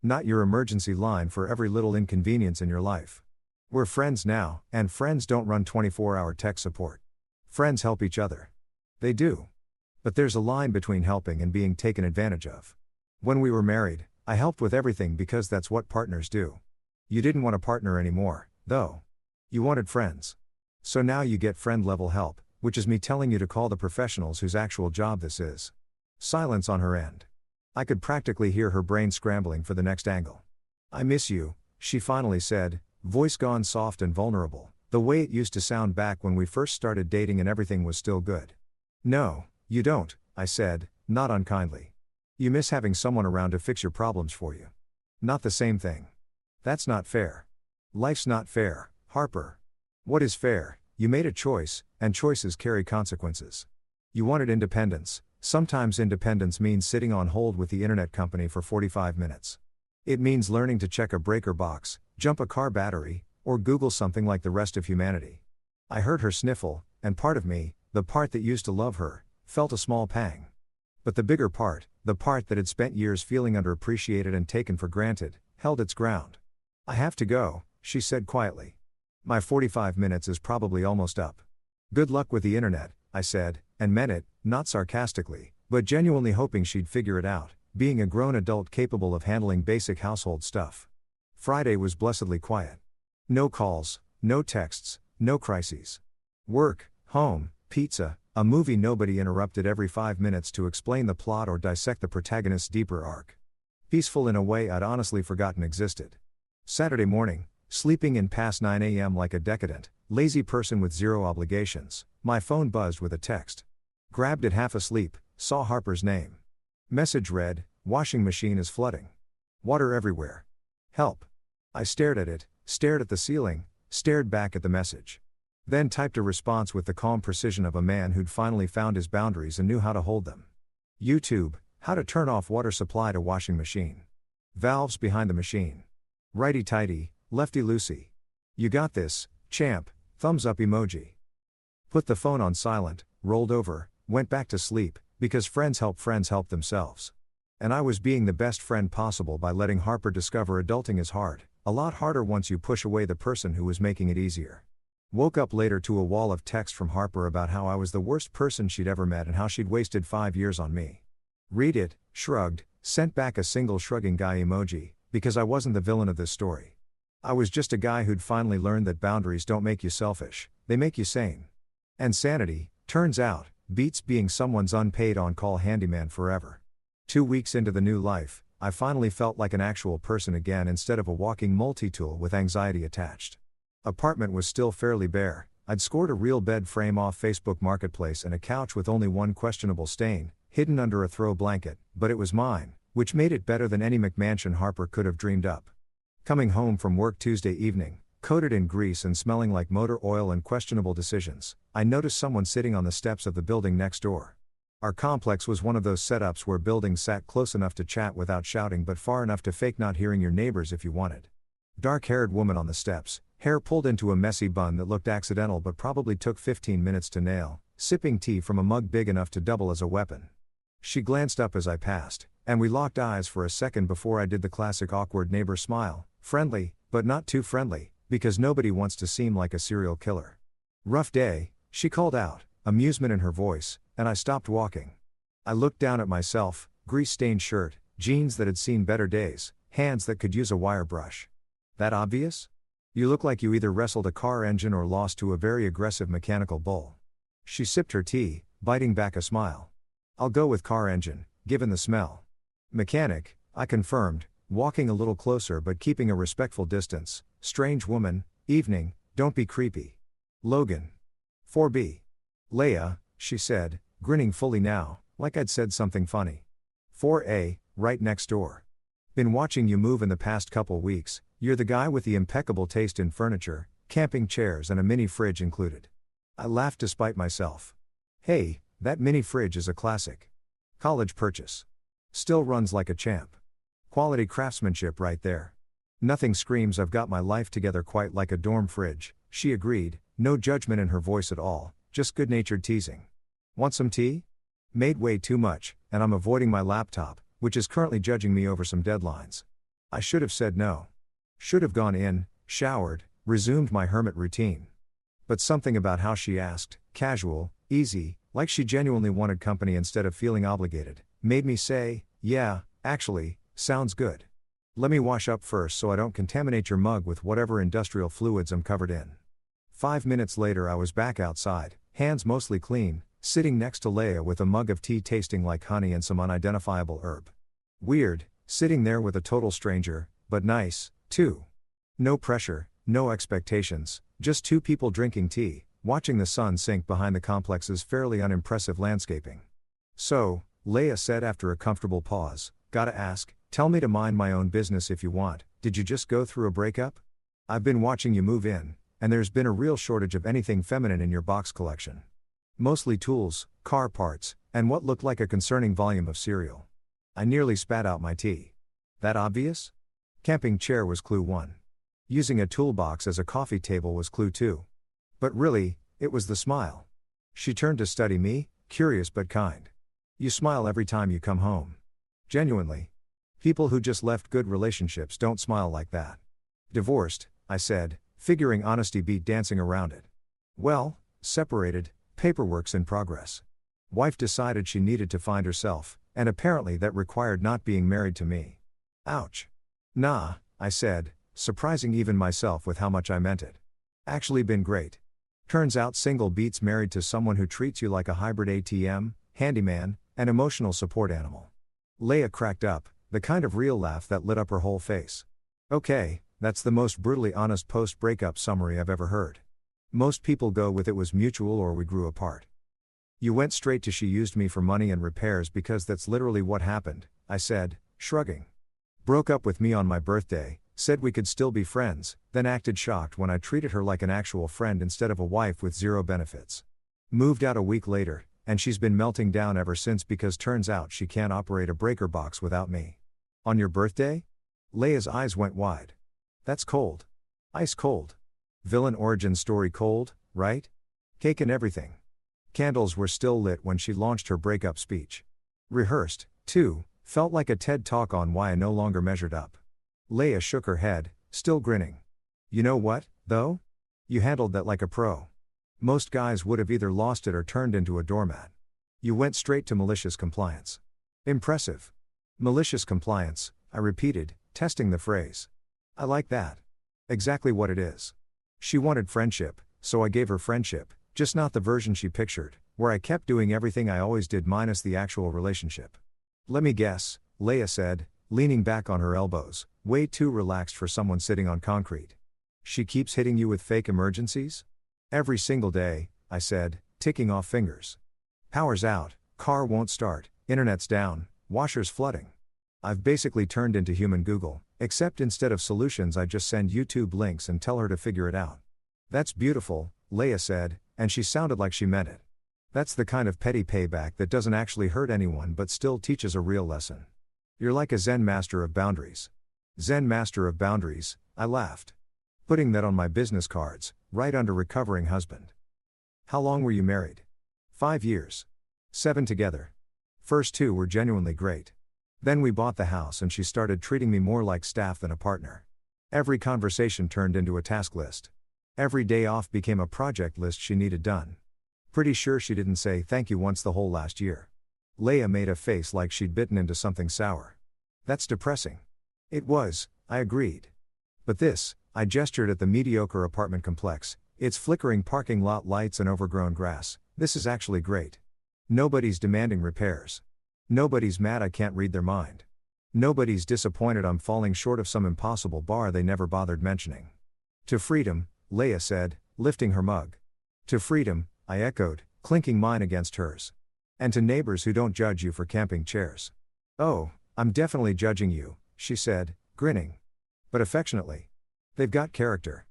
Not your emergency line for every little inconvenience in your life. We're friends now, and friends don't run 24-hour tech support. Friends help each other. They do. But there's a line between helping and being taken advantage of. When we were married, I helped with everything because that's what partners do. You didn't want a partner anymore, though. You wanted friends. So now you get friend-level help, which is me telling you to call the professionals whose actual job this is. Silence on her end. I could practically hear her brain scrambling for the next angle. I miss you, she finally said, voice gone soft and vulnerable, the way it used to sound back when we first started dating and everything was still good. No, you don't, I said, not unkindly. You miss having someone around to fix your problems for you. Not the same thing. That's not fair. Life's not fair, Harper. What is fair? You made a choice, and choices carry consequences. You wanted independence. Sometimes independence means sitting on hold with the internet company for 45 minutes. It means learning to check a breaker box, jump a car battery, or Google something like the rest of humanity. I heard her sniffle, and part of me, the part that used to love her, felt a small pang. But the bigger part, the part that had spent years feeling underappreciated and taken for granted, held its ground. I have to go, she said quietly. My 45 minutes is probably almost up. Good luck with the internet, I said, and meant it, not sarcastically, but genuinely hoping she'd figure it out, being a grown adult capable of handling basic household stuff. Friday was blessedly quiet. No calls, no texts, no crises. Work, home, pizza, a movie nobody interrupted every 5 minutes to explain the plot or dissect the protagonist's deeper arc. Peaceful in a way I'd honestly forgotten existed. Saturday morning, sleeping in past 9 a.m. like a decadent, lazy person with zero obligations, my phone buzzed with a text. Grabbed it half asleep, saw Harper's name. Message read, washing machine is flooding. Water everywhere. Help. I stared at it, stared at the ceiling, stared back at the message. Then typed a response with the calm precision of a man who'd finally found his boundaries and knew how to hold them. YouTube, how to turn off water supply to washing machine. Valves behind the machine. Righty-tighty, lefty-loosey. You got this, champ, thumbs up emoji. Put the phone on silent, rolled over, went back to sleep, because friends help themselves. And I was being the best friend possible by letting Harper discover adulting is hard, a lot harder once you push away the person who was making it easier. Woke up later to a wall of text from Harper about how I was the worst person she'd ever met and how she'd wasted 5 years on me. Read it, shrugged, sent back a single shrugging guy emoji, because I wasn't the villain of this story. I was just a guy who'd finally learned that boundaries don't make you selfish, they make you sane. And sanity, turns out, beats being someone's unpaid on-call handyman forever. 2 weeks into the new life, I finally felt like an actual person again instead of a walking multi-tool with anxiety attached. Apartment was still fairly bare. I'd scored a real bed frame off Facebook Marketplace and a couch with only one questionable stain, hidden under a throw blanket, but it was mine, which made it better than any McMansion Harper could have dreamed up. Coming home from work Tuesday evening, coated in grease and smelling like motor oil and questionable decisions, I noticed someone sitting on the steps of the building next door. Our complex was one of those setups where buildings sat close enough to chat without shouting but far enough to fake not hearing your neighbors if you wanted. Dark-haired woman on the steps, hair pulled into a messy bun that looked accidental but probably took 15 minutes to nail, sipping tea from a mug big enough to double as a weapon. She glanced up as I passed, and we locked eyes for a second before I did the classic awkward neighbor smile, friendly, but not too friendly, because nobody wants to seem like a serial killer. Rough day, she called out, amusement in her voice, and I stopped walking. I looked down at myself, grease-stained shirt, jeans that had seen better days, hands that could use a wire brush. That obvious? You look like you either wrestled a car engine or lost to a very aggressive mechanical bull. She sipped her tea, biting back a smile. I'll go with car engine, given the smell. Mechanic, I confirmed, walking a little closer but keeping a respectful distance. Strange woman, evening, don't be creepy. Logan. 4B. Leia, she said, grinning fully now, like I'd said something funny. 4A, right next door. Been watching you move in the past couple weeks. You're the guy with the impeccable taste in furniture, camping chairs and a mini fridge included. I laughed despite myself. Hey, that mini fridge is a classic. College purchase. Still runs like a champ. Quality craftsmanship right there. Nothing screams I've got my life together quite like a dorm fridge, she agreed, no judgment in her voice at all, just good-natured teasing. Want some tea? Made way too much, and I'm avoiding my laptop, which is currently judging me over some deadlines. I should have said no. Should have gone in, showered, resumed my hermit routine. But something about how she asked, casual, easy, like she genuinely wanted company instead of feeling obligated, made me say, yeah, actually, sounds good. Let me wash up first so I don't contaminate your mug with whatever industrial fluids I'm covered in. 5 minutes later I was back outside, hands mostly clean, sitting next to Leia with a mug of tea tasting like honey and some unidentifiable herb. Weird, sitting there with a total stranger, but nice, too. No pressure, no expectations, just two people drinking tea, watching the sun sink behind the complex's fairly unimpressive landscaping. So, Leia said after a comfortable pause, gotta ask, tell me to mind my own business if you want, did you just go through a breakup? I've been watching you move in, and there's been a real shortage of anything feminine in your box collection. Mostly tools, car parts, and what looked like a concerning volume of cereal. I nearly spat out my tea. That obvious? Camping chair was clue 1. Using a toolbox as a coffee table was clue 2. But really, it was the smile. She turned to study me, curious but kind. You smile every time you come home. Genuinely. People who just left good relationships don't smile like that. Divorced, I said, figuring honesty beat dancing around it. Well, separated, paperwork's in progress. Wife decided she needed to find herself, and apparently that required not being married to me. Ouch. Nah, I said, surprising even myself with how much I meant it. Actually been great. Turns out single beats married to someone who treats you like a hybrid ATM, handyman, and emotional support animal. Leia cracked up, the kind of real laugh that lit up her whole face. Okay, that's the most brutally honest post-breakup summary I've ever heard. Most people go with it was mutual or we grew apart. You went straight to she used me for money and repairs because that's literally what happened, I said, shrugging. Broke up with me on my birthday, said we could still be friends, then acted shocked when I treated her like an actual friend instead of a wife with zero benefits. Moved out a week later, and she's been melting down ever since because turns out she can't operate a breaker box without me. On your birthday? Leia's eyes went wide. That's cold. Ice cold. Villain origin story cold, right? Cake and everything. Candles were still lit when she launched her breakup speech. Rehearsed, too, felt like a TED talk on why I no longer measured up. Leia shook her head, still grinning. You know what, though? You handled that like a pro. Most guys would have either lost it or turned into a doormat. You went straight to malicious compliance. Impressive. Malicious compliance, I repeated, testing the phrase. I like that. Exactly what it is. She wanted friendship, so I gave her friendship, just not the version she pictured, where I kept doing everything I always did minus the actual relationship. Let me guess, Leia said, leaning back on her elbows, way too relaxed for someone sitting on concrete. She keeps hitting you with fake emergencies? Every single day, I said, ticking off fingers. Power's out, car won't start, internet's down, washer's flooding. I've basically turned into human Google, except instead of solutions I just send YouTube links and tell her to figure it out. That's beautiful, Leia said, and she sounded like she meant it. That's the kind of petty payback that doesn't actually hurt anyone but still teaches a real lesson. You're like a Zen master of boundaries. Zen master of boundaries, I laughed. Putting that on my business cards, right under recovering husband. How long were you married? 5 years. 7 together. First 2 were genuinely great. Then we bought the house and she started treating me more like staff than a partner. Every conversation turned into a task list. Every day off became a project list she needed done. Pretty sure she didn't say thank you once the whole last year. Leia made a face like she'd bitten into something sour. That's depressing. It was, I agreed. But this, I gestured at the mediocre apartment complex, its flickering parking lot lights and overgrown grass, this is actually great. Nobody's demanding repairs. Nobody's mad I can't read their mind. Nobody's disappointed I'm falling short of some impossible bar they never bothered mentioning. To freedom, Leia said, lifting her mug. To freedom, I echoed, clinking mine against hers. And to neighbors who don't judge you for camping chairs. Oh, I'm definitely judging you, she said, grinning. But affectionately. They've got character.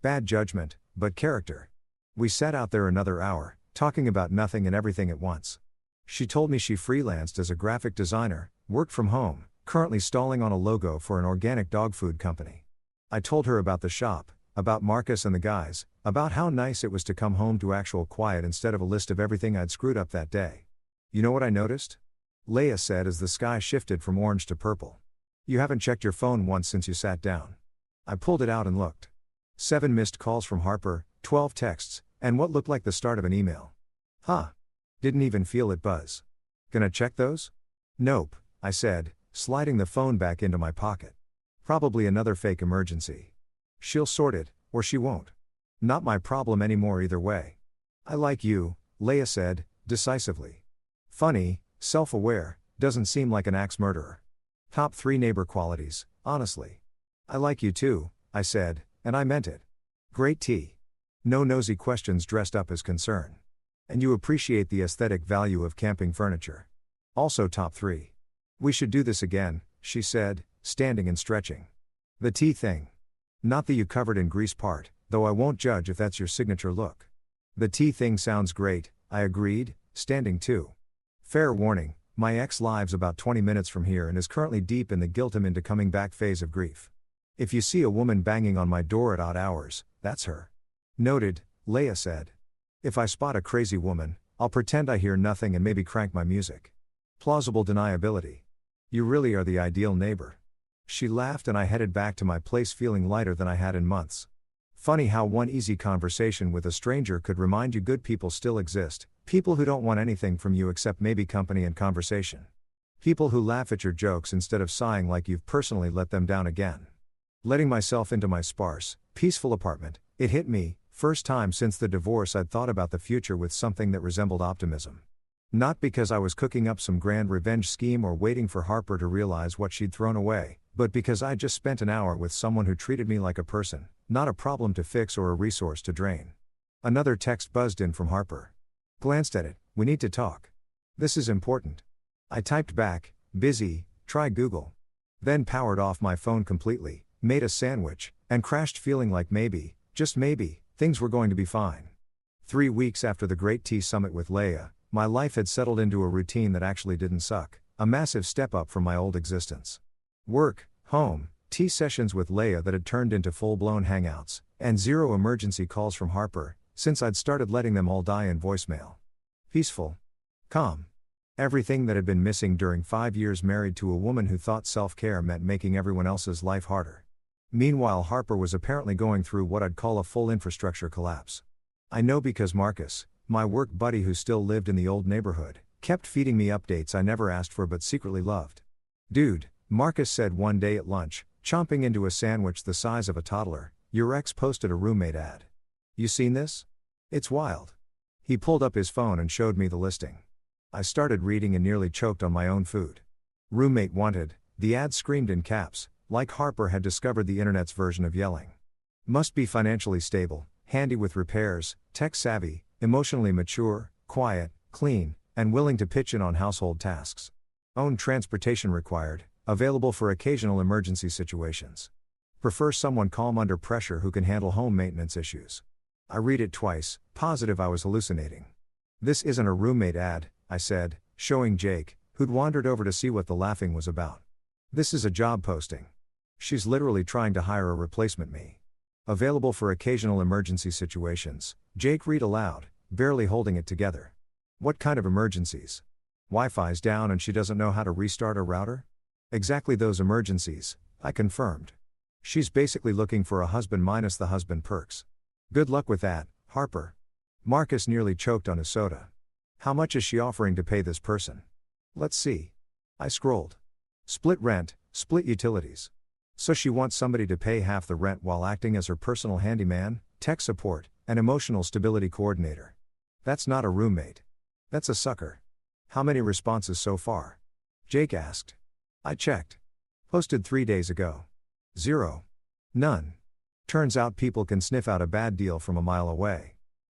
Bad judgment, but character. We sat out there another hour, talking about nothing and everything at once. She told me she freelanced as a graphic designer, worked from home, currently stalling on a logo for an organic dog food company. I told her about the shop, about Marcus and the guys, about how nice it was to come home to actual quiet instead of a list of everything I'd screwed up that day. You know what I noticed? Leia said as the sky shifted from orange to purple. You haven't checked your phone once since you sat down. I pulled it out and looked. 7 missed calls from Harper, 12 texts, and what looked like the start of an email. Huh. Didn't even feel it buzz. Gonna check those? Nope, I said, sliding the phone back into my pocket. Probably another fake emergency. She'll sort it, or she won't. Not my problem anymore either way. I like you, Leia said, decisively. Funny, self-aware, doesn't seem like an axe murderer. Top 3 neighbor qualities, honestly. I like you too, I said, and I meant it. Great tea. No nosy questions dressed up as concern. And you appreciate the aesthetic value of camping furniture. Also top 3. We should do this again, she said, standing and stretching. The tea thing. Not the you covered in grease part, though I won't judge if that's your signature look. The tea thing sounds great, I agreed, standing too. Fair warning, my ex lives about 20 minutes from here and is currently deep in the guilt him into coming back phase of grief. If you see a woman banging on my door at odd hours, that's her. Noted, Leia said. If I spot a crazy woman, I'll pretend I hear nothing and maybe crank my music. Plausible deniability. You really are the ideal neighbor. She laughed and I headed back to my place feeling lighter than I had in months. Funny how one easy conversation with a stranger could remind you good people still exist, people who don't want anything from you except maybe company and conversation. People who laugh at your jokes instead of sighing like you've personally let them down again. Letting myself into my sparse, peaceful apartment, it hit me, first time since the divorce I'd thought about the future with something that resembled optimism. Not because I was cooking up some grand revenge scheme or waiting for Harper to realize what she'd thrown away, but because I'd just spent an hour with someone who treated me like a person, not a problem to fix or a resource to drain. Another text buzzed in from Harper. Glanced at it, we need to talk. This is important. I typed back, busy, try Google. Then powered off my phone completely, made a sandwich, and crashed feeling like maybe, just maybe, things were going to be fine. 3 weeks after the Great Tea Summit with Leia, my life had settled into a routine that actually didn't suck, a massive step up from my old existence. Work, home, tea sessions with Leia that had turned into full-blown hangouts, and 0 emergency calls from Harper, since I'd started letting them all die in voicemail. Peaceful. Calm. Everything that had been missing during 5 years married to a woman who thought self-care meant making everyone else's life harder. Meanwhile Harper was apparently going through what I'd call a full infrastructure collapse. I know because Marcus, my work buddy who still lived in the old neighborhood, kept feeding me updates I never asked for but secretly loved. Dude, Marcus said one day at lunch, chomping into a sandwich the size of a toddler, your ex posted a roommate ad. You seen this? It's wild. He pulled up his phone and showed me the listing. I started reading and nearly choked on my own food. Roommate wanted, the ad screamed in caps, like Harper had discovered the internet's version of yelling. Must be financially stable, handy with repairs, tech savvy, emotionally mature, quiet, clean, and willing to pitch in on household tasks. Own transportation required, available for occasional emergency situations. Prefer someone calm under pressure who can handle home maintenance issues. I read it twice, positive I was hallucinating. This isn't a roommate ad, I said, showing Jake, who'd wandered over to see what the laughing was about. This is a job posting. She's literally trying to hire a replacement me. Available for occasional emergency situations, Jake read aloud, barely holding it together. What kind of emergencies? Wi-Fi's down and she doesn't know how to restart a router? Exactly those emergencies, I confirmed. She's basically looking for a husband minus the husband perks. Good luck with that, Harper. Marcus nearly choked on his soda. How much is she offering to pay this person? Let's see. I scrolled. Split rent, split utilities. So she wants somebody to pay half the rent while acting as her personal handyman, tech support, and emotional stability coordinator. That's not a roommate. That's a sucker. How many responses so far? Jake asked. I checked. Posted 3 days ago. 0. None. Turns out people can sniff out a bad deal from a mile away.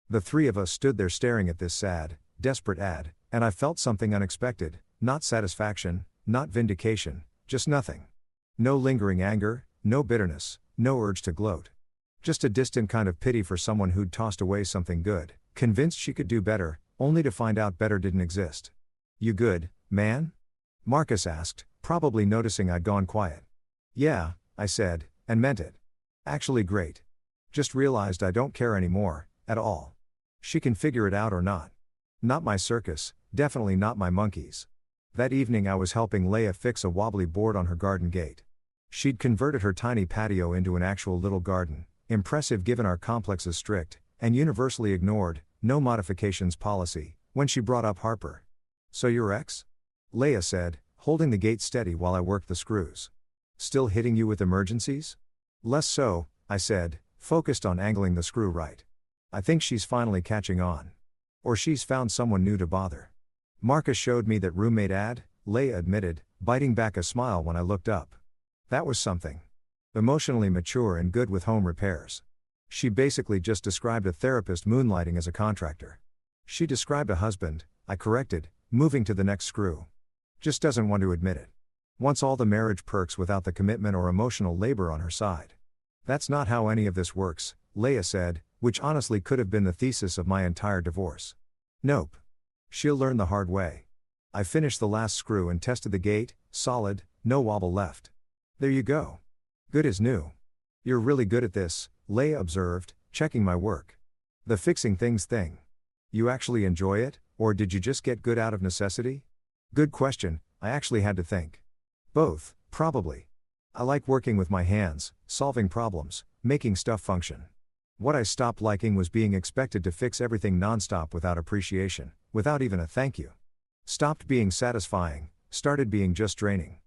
The three of us stood there staring at this sad, desperate ad, and I felt something unexpected, not satisfaction, not vindication, just nothing. No lingering anger, no bitterness, no urge to gloat. Just a distant kind of pity for someone who'd tossed away something good, convinced she could do better, only to find out better didn't exist. You good, man? Marcus asked, probably noticing I'd gone quiet. Yeah, I said, and meant it. Actually great. Just realized I don't care anymore, at all. She can figure it out or not. Not my circus, definitely not my monkeys. That evening I was helping Leia fix a wobbly board on her garden gate. She'd converted her tiny patio into an actual little garden, impressive given our complex's strict, and universally ignored, no modifications policy, when she brought up Harper. So your ex? Leia said, holding the gate steady while I worked the screws. Still hitting you with emergencies? Less so, I said, focused on angling the screw right. I think she's finally catching on. Or she's found someone new to bother. Marcus showed me that roommate ad, Leia admitted, biting back a smile when I looked up. That was something. Emotionally mature and good with home repairs. She basically just described a therapist moonlighting as a contractor. She described a husband, I corrected, moving to the next screw. Just doesn't want to admit it. Wants all the marriage perks without the commitment or emotional labor on her side. That's not how any of this works, Leia said, which honestly could have been the thesis of my entire divorce. Nope. She'll learn the hard way. I finished the last screw and tested the gate, solid, no wobble left. There you go. Good as new. You're really good at this, Leia observed, checking my work. The fixing things thing. You actually enjoy it, or did you just get good out of necessity? Good question, I actually had to think. Both, probably. I like working with my hands, solving problems, making stuff function. What I stopped liking was being expected to fix everything nonstop without appreciation, without even a thank you. Stopped being satisfying, started being just draining.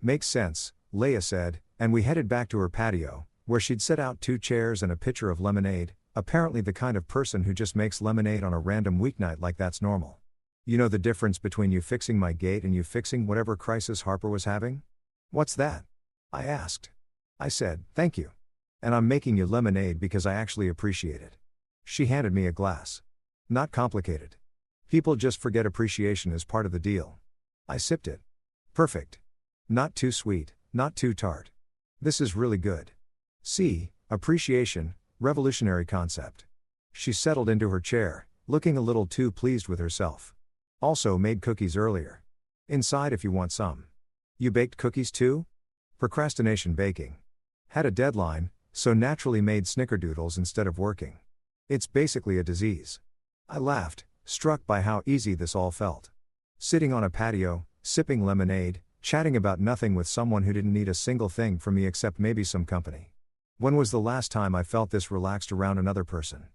Makes sense, Leia said, and we headed back to her patio, where she'd set out 2 chairs and a pitcher of lemonade, apparently the kind of person who just makes lemonade on a random weeknight like that's normal. You know the difference between you fixing my gate and you fixing whatever crisis Harper was having? What's that? I asked. I said, thank you. And I'm making you lemonade because I actually appreciate it. She handed me a glass. Not complicated. People just forget appreciation is part of the deal. I sipped it. Perfect. Not too sweet, not too tart. This is really good. See, appreciation, revolutionary concept. She settled into her chair, looking a little too pleased with herself. Also made cookies earlier. Inside if you want some. You baked cookies too? Procrastination baking. Had a deadline, so naturally made snickerdoodles instead of working. It's basically a disease. I laughed, struck by how easy this all felt. Sitting on a patio, sipping lemonade, chatting about nothing with someone who didn't need a single thing from me except maybe some company. When was the last time I felt this relaxed around another person?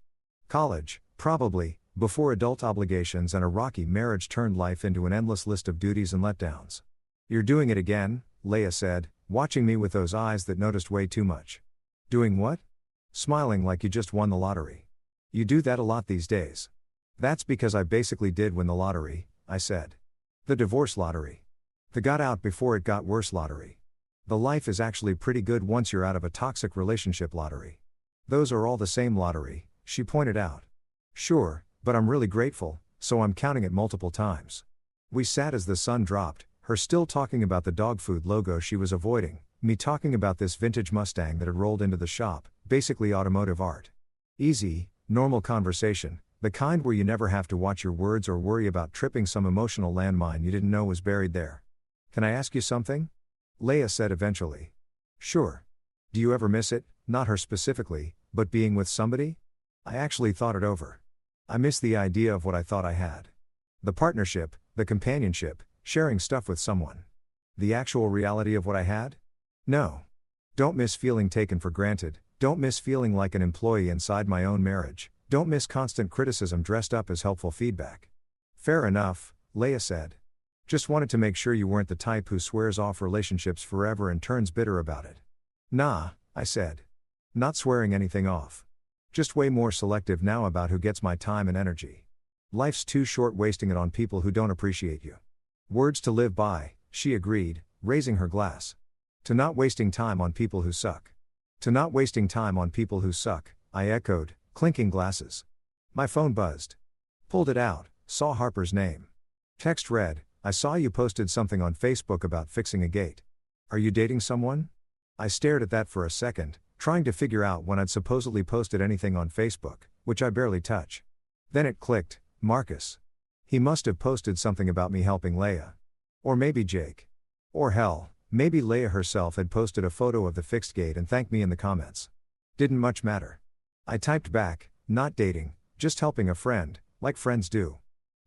College, probably, before adult obligations and a rocky marriage turned life into an endless list of duties and letdowns. You're doing it again, Leia said, watching me with those eyes that noticed way too much. Doing what? Smiling like you just won the lottery. You do that a lot these days. That's because I basically did win the lottery, I said. The divorce lottery. The got out before it got worse lottery. The life is actually pretty good once you're out of a toxic relationship lottery. Those are all the same lottery, she pointed out. Sure, but I'm really grateful, so I'm counting it multiple times. We sat as the sun dropped, her still talking about the dog food logo she was avoiding, me talking about this vintage Mustang that had rolled into the shop, basically automotive art. Easy, normal conversation, the kind where you never have to watch your words or worry about tripping some emotional landmine you didn't know was buried there. Can I ask you something? Leia said eventually. Sure. Do you ever miss it, not her specifically, but being with somebody? I actually thought it over. I miss the idea of what I thought I had. The partnership, the companionship, sharing stuff with someone. The actual reality of what I had? No. Don't miss feeling taken for granted, don't miss feeling like an employee inside my own marriage, don't miss constant criticism dressed up as helpful feedback. Fair enough, Leia said. Just wanted to make sure you weren't the type who swears off relationships forever and turns bitter about it. Nah, I said. Not swearing anything off. Just way more selective now about who gets my time and energy. Life's too short wasting it on people who don't appreciate you. Words to live by, she agreed, raising her glass. To not wasting time on people who suck. To not wasting time on people who suck, I echoed, clinking glasses. My phone buzzed. Pulled it out, saw Harper's name. Text read, I saw you posted something on Facebook about fixing a gate. Are you dating someone? I stared at that for a second, trying to figure out when I'd supposedly posted anything on Facebook, which I barely touch. Then it clicked, Marcus. He must have posted something about me helping Leia. Or maybe Jake. Or hell, maybe Leia herself had posted a photo of the fixed gate and thanked me in the comments. Didn't much matter. I typed back, not dating, just helping a friend, like friends do.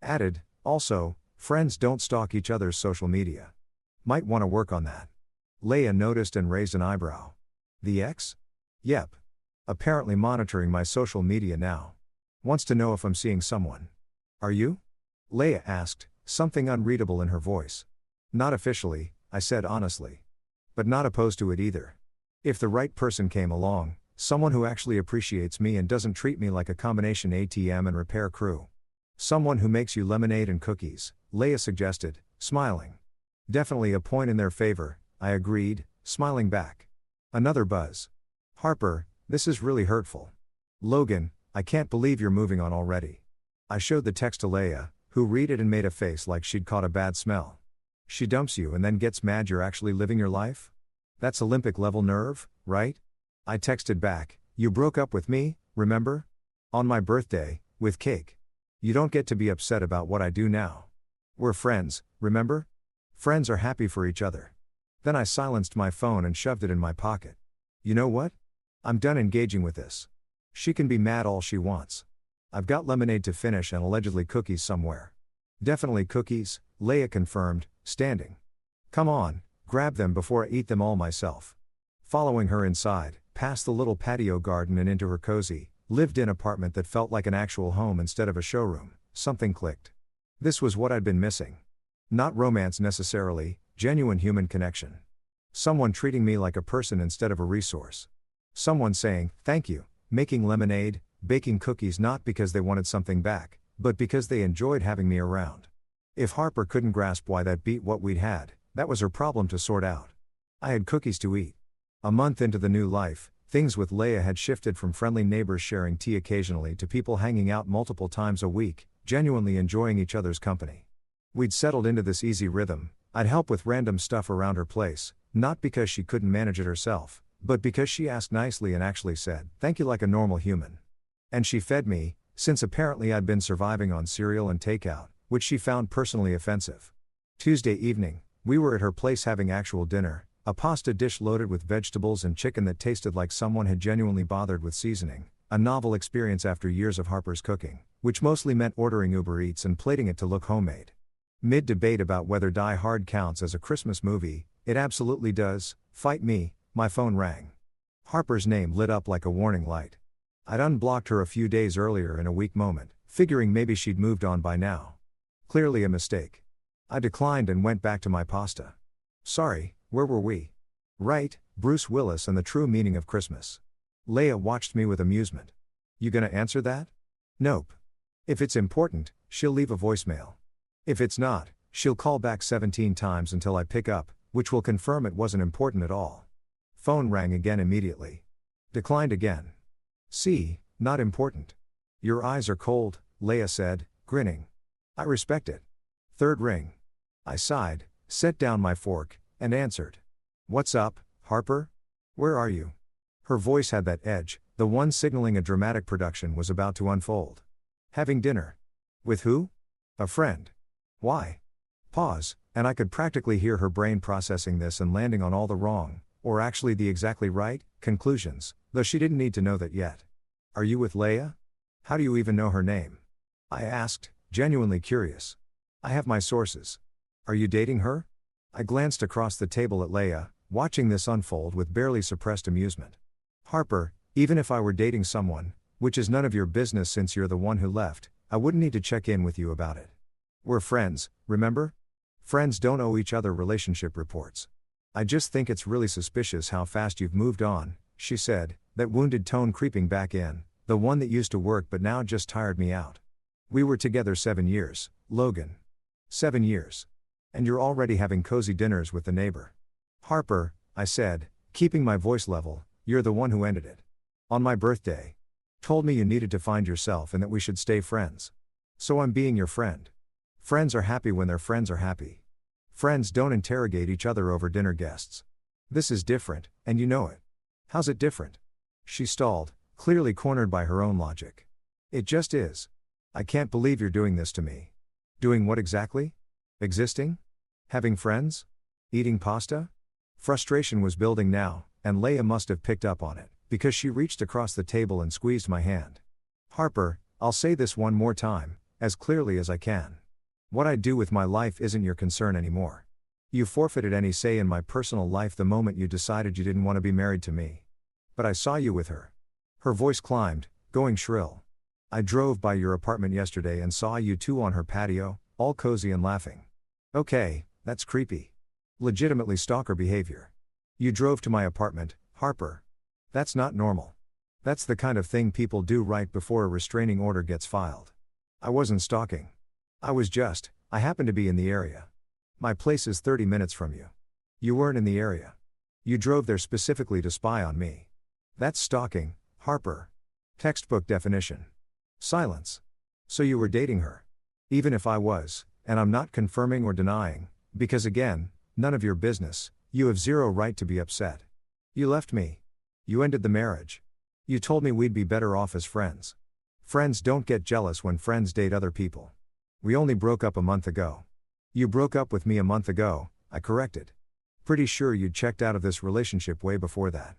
Added, also, friends don't stalk each other's social media. Might want to work on that. Leia noticed and raised an eyebrow. The ex? Yep. Apparently monitoring my social media now. Wants to know if I'm seeing someone. Are you? Leia asked, something unreadable in her voice. Not officially, I said honestly. But not opposed to it either. If the right person came along, someone who actually appreciates me and doesn't treat me like a combination ATM and repair crew. Someone who makes you lemonade and cookies, Leia suggested, smiling. Definitely a point in their favor, I agreed, smiling back. Another buzz. Harper, this is really hurtful. Logan, I can't believe you're moving on already. I showed the text to Leia, who read it and made a face like she'd caught a bad smell. She dumps you and then gets mad you're actually living your life? That's Olympic level nerve, right? I texted back, you broke up with me, remember? On my birthday, with cake. You don't get to be upset about what I do now. We're friends, remember? Friends are happy for each other. Then I silenced my phone and shoved it in my pocket. You know what? I'm done engaging with this. She can be mad all she wants. I've got lemonade to finish and allegedly cookies somewhere. Definitely cookies, Leia confirmed, standing. Come on, grab them before I eat them all myself. Following her inside, past the little patio garden and into her cozy, lived-in apartment that felt like an actual home instead of a showroom, something clicked. This was what I'd been missing. Not romance necessarily, genuine human connection. Someone treating me like a person instead of a resource. Someone saying, thank you, making lemonade, baking cookies not because they wanted something back, but because they enjoyed having me around. If Harper couldn't grasp why that beat what we'd had, that was her problem to sort out. I had cookies to eat. A month into the new life, things with Leia had shifted from friendly neighbors sharing tea occasionally to people hanging out multiple times a week, genuinely enjoying each other's company. We'd settled into this easy rhythm. I'd help with random stuff around her place, not because she couldn't manage it herself, but because she asked nicely and actually said, thank you like a normal human. And she fed me, since apparently I'd been surviving on cereal and takeout, which she found personally offensive. Tuesday evening, we were at her place having actual dinner, a pasta dish loaded with vegetables and chicken that tasted like someone had genuinely bothered with seasoning, a novel experience after years of Harper's cooking, which mostly meant ordering Uber Eats and plating it to look homemade. Mid-debate about whether Die Hard counts as a Christmas movie, it absolutely does, fight me, my phone rang. Harper's name lit up like a warning light. I'd unblocked her a few days earlier in a weak moment, figuring maybe she'd moved on by now. Clearly a mistake. I declined and went back to my pasta. Sorry, where were we? Right, Bruce Willis and the true meaning of Christmas. Leia watched me with amusement. You gonna answer that? Nope. If it's important, she'll leave a voicemail. If it's not, she'll call back 17 times until I pick up, which will confirm it wasn't important at all. Phone rang again immediately. Declined again. See, not important. Your eyes are cold, Leia said, grinning. I respect it. Third ring. I sighed, set down my fork, and answered. What's up, Harper? Where are you? Her voice had that edge, the one signaling a dramatic production was about to unfold. Having dinner. With who? A friend. Why? Pause, and I could practically hear her brain processing this and landing on all the wrong, or actually the exactly right, conclusions, though she didn't need to know that yet. Are you with Leia? How do you even know her name? I asked, genuinely curious. I have my sources. Are you dating her? I glanced across the table at Leia, watching this unfold with barely suppressed amusement. Harper, even if I were dating someone, which is none of your business since you're the one who left, I wouldn't need to check in with you about it. We're friends, remember? Friends don't owe each other relationship reports. I just think it's really suspicious how fast you've moved on, she said, that wounded tone creeping back in, the one that used to work but now just tired me out. We were together 7 years, Logan. 7 years. And you're already having cozy dinners with the neighbor. Harper, I said, keeping my voice level, you're the one who ended it. On my birthday. Told me you needed to find yourself and that we should stay friends. So I'm being your friend. Friends are happy when their friends are happy. Friends don't interrogate each other over dinner guests. This is different, and you know it. How's it different? She stalled, clearly cornered by her own logic. It just is. I can't believe you're doing this to me. Doing what exactly? Existing? Having friends? Eating pasta? Frustration was building now, and Leia must have picked up on it, because she reached across the table and squeezed my hand. Harper, I'll say this one more time, as clearly as I can. What I do with my life isn't your concern anymore. You forfeited any say in my personal life the moment you decided you didn't want to be married to me. But I saw you with her. Her voice climbed, going shrill. I drove by your apartment yesterday and saw you two on her patio, all cozy and laughing. Okay, that's creepy. Legitimately stalker behavior. You drove to my apartment, Harper. That's not normal. That's the kind of thing people do right before a restraining order gets filed. I wasn't stalking. I happened to be in the area. My place is 30 minutes from you. You weren't in the area. You drove there specifically to spy on me. That's stalking, Harper. Textbook definition. Silence. So you were dating her. Even if I was, and I'm not confirming or denying, because again, none of your business, you have zero right to be upset. You left me. You ended the marriage. You told me we'd be better off as friends. Friends don't get jealous when friends date other people. We only broke up a month ago. You broke up with me a month ago, I corrected. Pretty sure you'd checked out of this relationship way before that.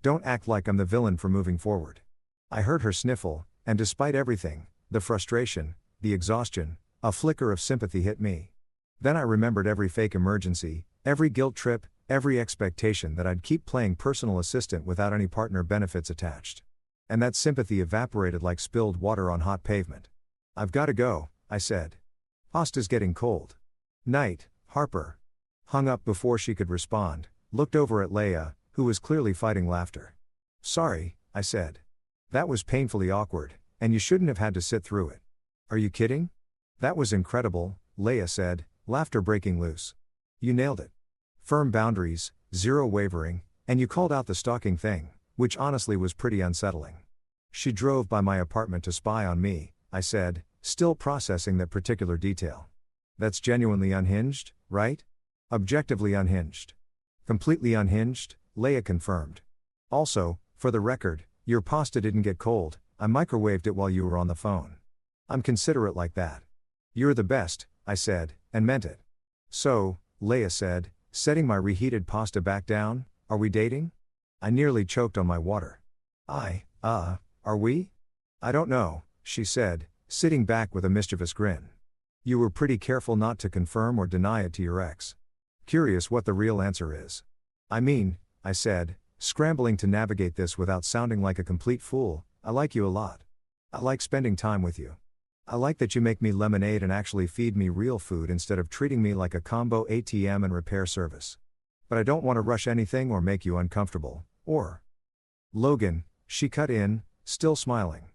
Don't act like I'm the villain for moving forward. I heard her sniffle, and despite everything, the frustration, the exhaustion, a flicker of sympathy hit me. Then I remembered every fake emergency, every guilt trip, every expectation that I'd keep playing personal assistant without any partner benefits attached. And that sympathy evaporated like spilled water on hot pavement. I've got to go, I said. Pasta's getting cold. Night, Harper. Hung up before she could respond, looked over at Leia, who was clearly fighting laughter. Sorry, I said. That was painfully awkward, and you shouldn't have had to sit through it. Are you kidding? That was incredible, Leia said, laughter breaking loose. You nailed it. Firm boundaries, zero wavering, and you called out the stalking thing, which honestly was pretty unsettling. She drove by my apartment to spy on me, I said, still processing that particular detail. That's genuinely unhinged, right? Objectively unhinged. Completely unhinged, Leia confirmed. Also, for the record, your pasta didn't get cold, I microwaved it while you were on the phone. I'm considerate like that. You're the best, I said, and meant it. So, Leia said, setting my reheated pasta back down, are we dating? I nearly choked on my water. Are we? I don't know, she said, sitting back with a mischievous grin. You were pretty careful not to confirm or deny it to your ex. Curious what the real answer is. I mean, I said, scrambling to navigate this without sounding like a complete fool, I like you a lot. I like spending time with you. I like that you make me lemonade and actually feed me real food instead of treating me like a combo ATM and repair service. But I don't want to rush anything or make you uncomfortable, or... Logan, she cut in, still smiling.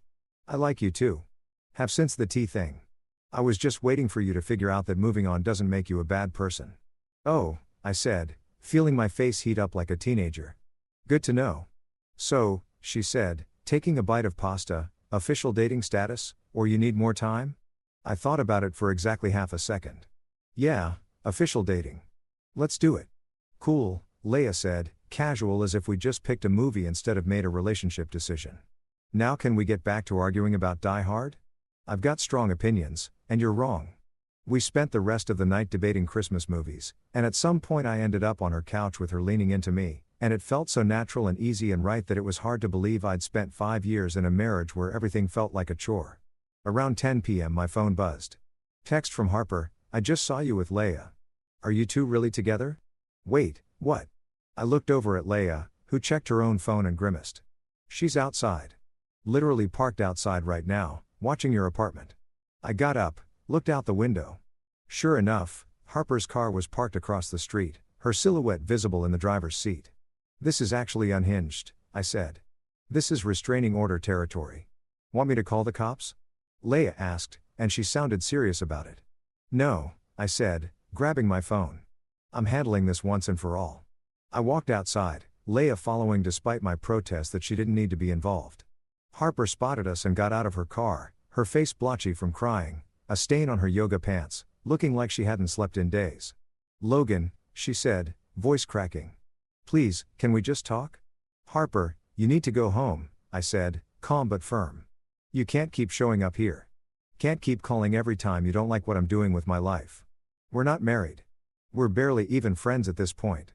I like you too. Have since the tea thing. I was just waiting for you to figure out that moving on doesn't make you a bad person. Oh, I said, feeling my face heat up like a teenager. Good to know. So, she said, taking a bite of pasta, official dating status, or you need more time? I thought about it for exactly half a second. Yeah, official dating. Let's do it. Cool, Leia said, casual as if we just picked a movie instead of made a relationship decision. Now can we get back to arguing about Die Hard? I've got strong opinions, and you're wrong. We spent the rest of the night debating Christmas movies, and at some point I ended up on her couch with her leaning into me, and it felt so natural and easy and right that it was hard to believe I'd spent 5 years in a marriage where everything felt like a chore. Around 10 p.m. my phone buzzed. Text from Harper, I just saw you with Leia. Are you two really together? Wait, what? I looked over at Leia, who checked her own phone and grimaced. She's outside. Literally parked outside right now, watching your apartment. I got up, looked out the window. Sure enough, Harper's car was parked across the street, her silhouette visible in the driver's seat. "This is actually unhinged," I said. "This is restraining order territory. Want me to call the cops?" Leia asked, and she sounded serious about it. "No," I said, grabbing my phone. "I'm handling this once and for all." I walked outside, Leia following despite my protest that she didn't need to be involved. Harper spotted us and got out of her car, her face blotchy from crying, a stain on her yoga pants, looking like she hadn't slept in days. "Logan," she said, voice cracking. "Please, can we just talk?" "Harper, you need to go home," I said, calm but firm. "You can't keep showing up here. Can't keep calling every time you don't like what I'm doing with my life. We're not married. We're barely even friends at this point."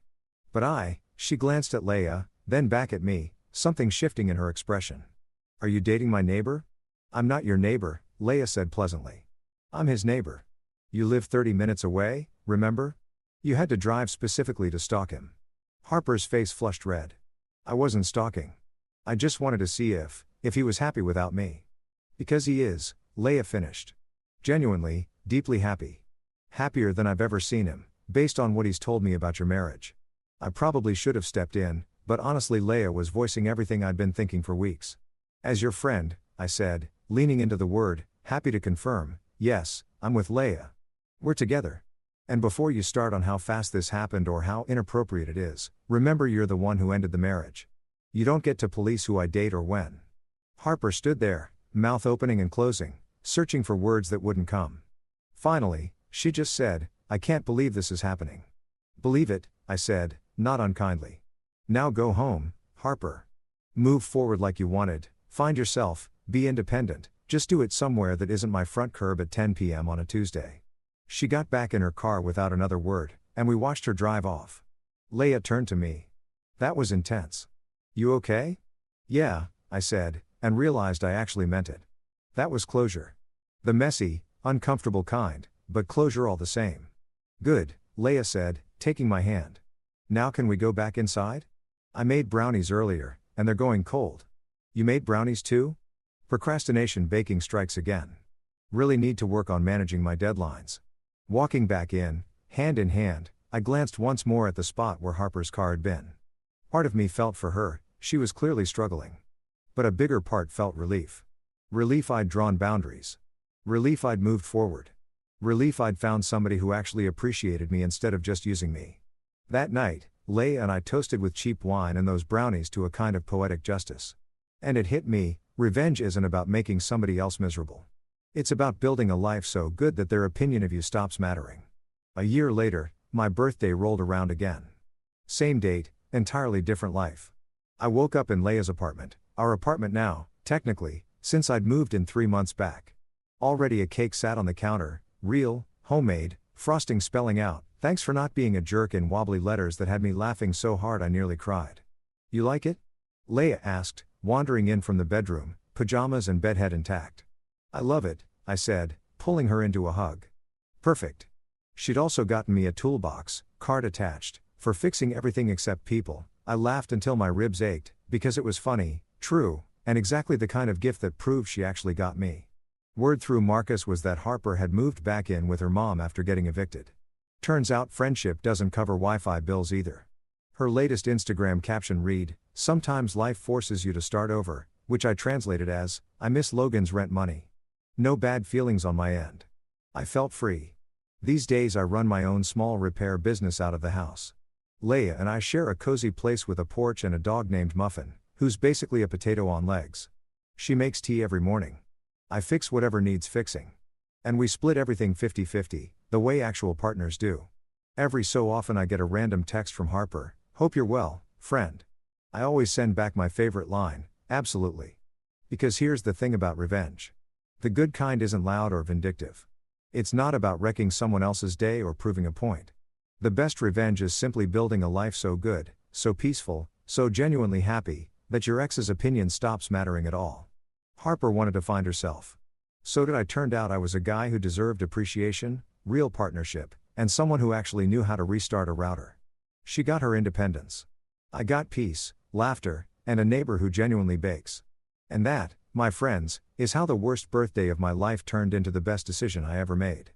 "But she glanced at Leia, then back at me, something shifting in her expression. "Are you dating my neighbor?" "I'm not your neighbor," Leia said pleasantly. "I'm his neighbor. You live 30 minutes away, remember? You had to drive specifically to stalk him." Harper's face flushed red. "I wasn't stalking. I just wanted to see if he was happy without me." "Because he is," Leia finished. "Genuinely, deeply happy. Happier than I've ever seen him, based on what he's told me about your marriage." I probably should have stepped in, but honestly Leia was voicing everything I'd been thinking for weeks. "As your friend," I said, leaning into the word, happy to confirm, yes, I'm with Leia. We're together. And before you start on how fast this happened or how inappropriate it is, remember you're the one who ended the marriage. You don't get to police who I date or when." Harper stood there, mouth opening and closing, searching for words that wouldn't come. Finally, she just said, "I can't believe this is happening." "Believe it," I said, not unkindly. "Now go home, Harper. Move forward like you wanted, find yourself, be independent, just do it somewhere that isn't my front curb at 10 p.m. on a Tuesday." She got back in her car without another word, and we watched her drive off. Leia turned to me. "That was intense. You okay?" "Yeah," I said, and realized I actually meant it. That was closure. The messy, uncomfortable kind, but closure all the same. "Good," Leia said, taking my hand. "Now can we go back inside? I made brownies earlier, and they're going cold." "You made brownies too?" Procrastination baking strikes again. Really need to work on managing my deadlines. Walking back in hand, I glanced once more at the spot where Harper's car had been. Part of me felt for her, she was clearly struggling. But a bigger part felt relief. Relief I'd drawn boundaries. Relief I'd moved forward. Relief I'd found somebody who actually appreciated me instead of just using me. That night, Leia and I toasted with cheap wine and those brownies to a kind of poetic justice. And it hit me, revenge isn't about making somebody else miserable. It's about building a life so good that their opinion of you stops mattering. A year later, my birthday rolled around again. Same date, entirely different life. I woke up in Leia's apartment, our apartment now, technically, since I'd moved in 3 months back. Already a cake sat on the counter, real, homemade, frosting spelling out, "Thanks for not being a jerk," in wobbly letters that had me laughing so hard I nearly cried. "You like it?" Leia asked, wandering in from the bedroom, pajamas and bedhead intact. "I love it," I said, pulling her into a hug. "Perfect." She'd also gotten me a toolbox, card attached, for fixing everything except people. I laughed until my ribs ached, because it was funny, true, and exactly the kind of gift that proved she actually got me. Word through Marcus was that Harper had moved back in with her mom after getting evicted. Turns out friendship doesn't cover Wi-Fi bills either. Her latest Instagram caption read, "Sometimes life forces you to start over," which I translated as, "I miss Logan's rent money." No bad feelings on my end. I felt free. These days I run my own small repair business out of the house. Leia and I share a cozy place with a porch and a dog named Muffin, who's basically a potato on legs. She makes tea every morning. I fix whatever needs fixing. And we split everything 50-50, the way actual partners do. Every so often I get a random text from Harper, "Hope you're well, friend." I always send back my favorite line, "Absolutely." Because here's the thing about revenge. The good kind isn't loud or vindictive. It's not about wrecking someone else's day or proving a point. The best revenge is simply building a life so good, so peaceful, so genuinely happy, that your ex's opinion stops mattering at all. Harper wanted to find herself. So did I. Turned out I was a guy who deserved appreciation, real partnership, and someone who actually knew how to restart a router. She got her independence. I got peace, laughter, and a neighbor who genuinely bakes. And that, my friends, is how the worst birthday of my life turned into the best decision I ever made.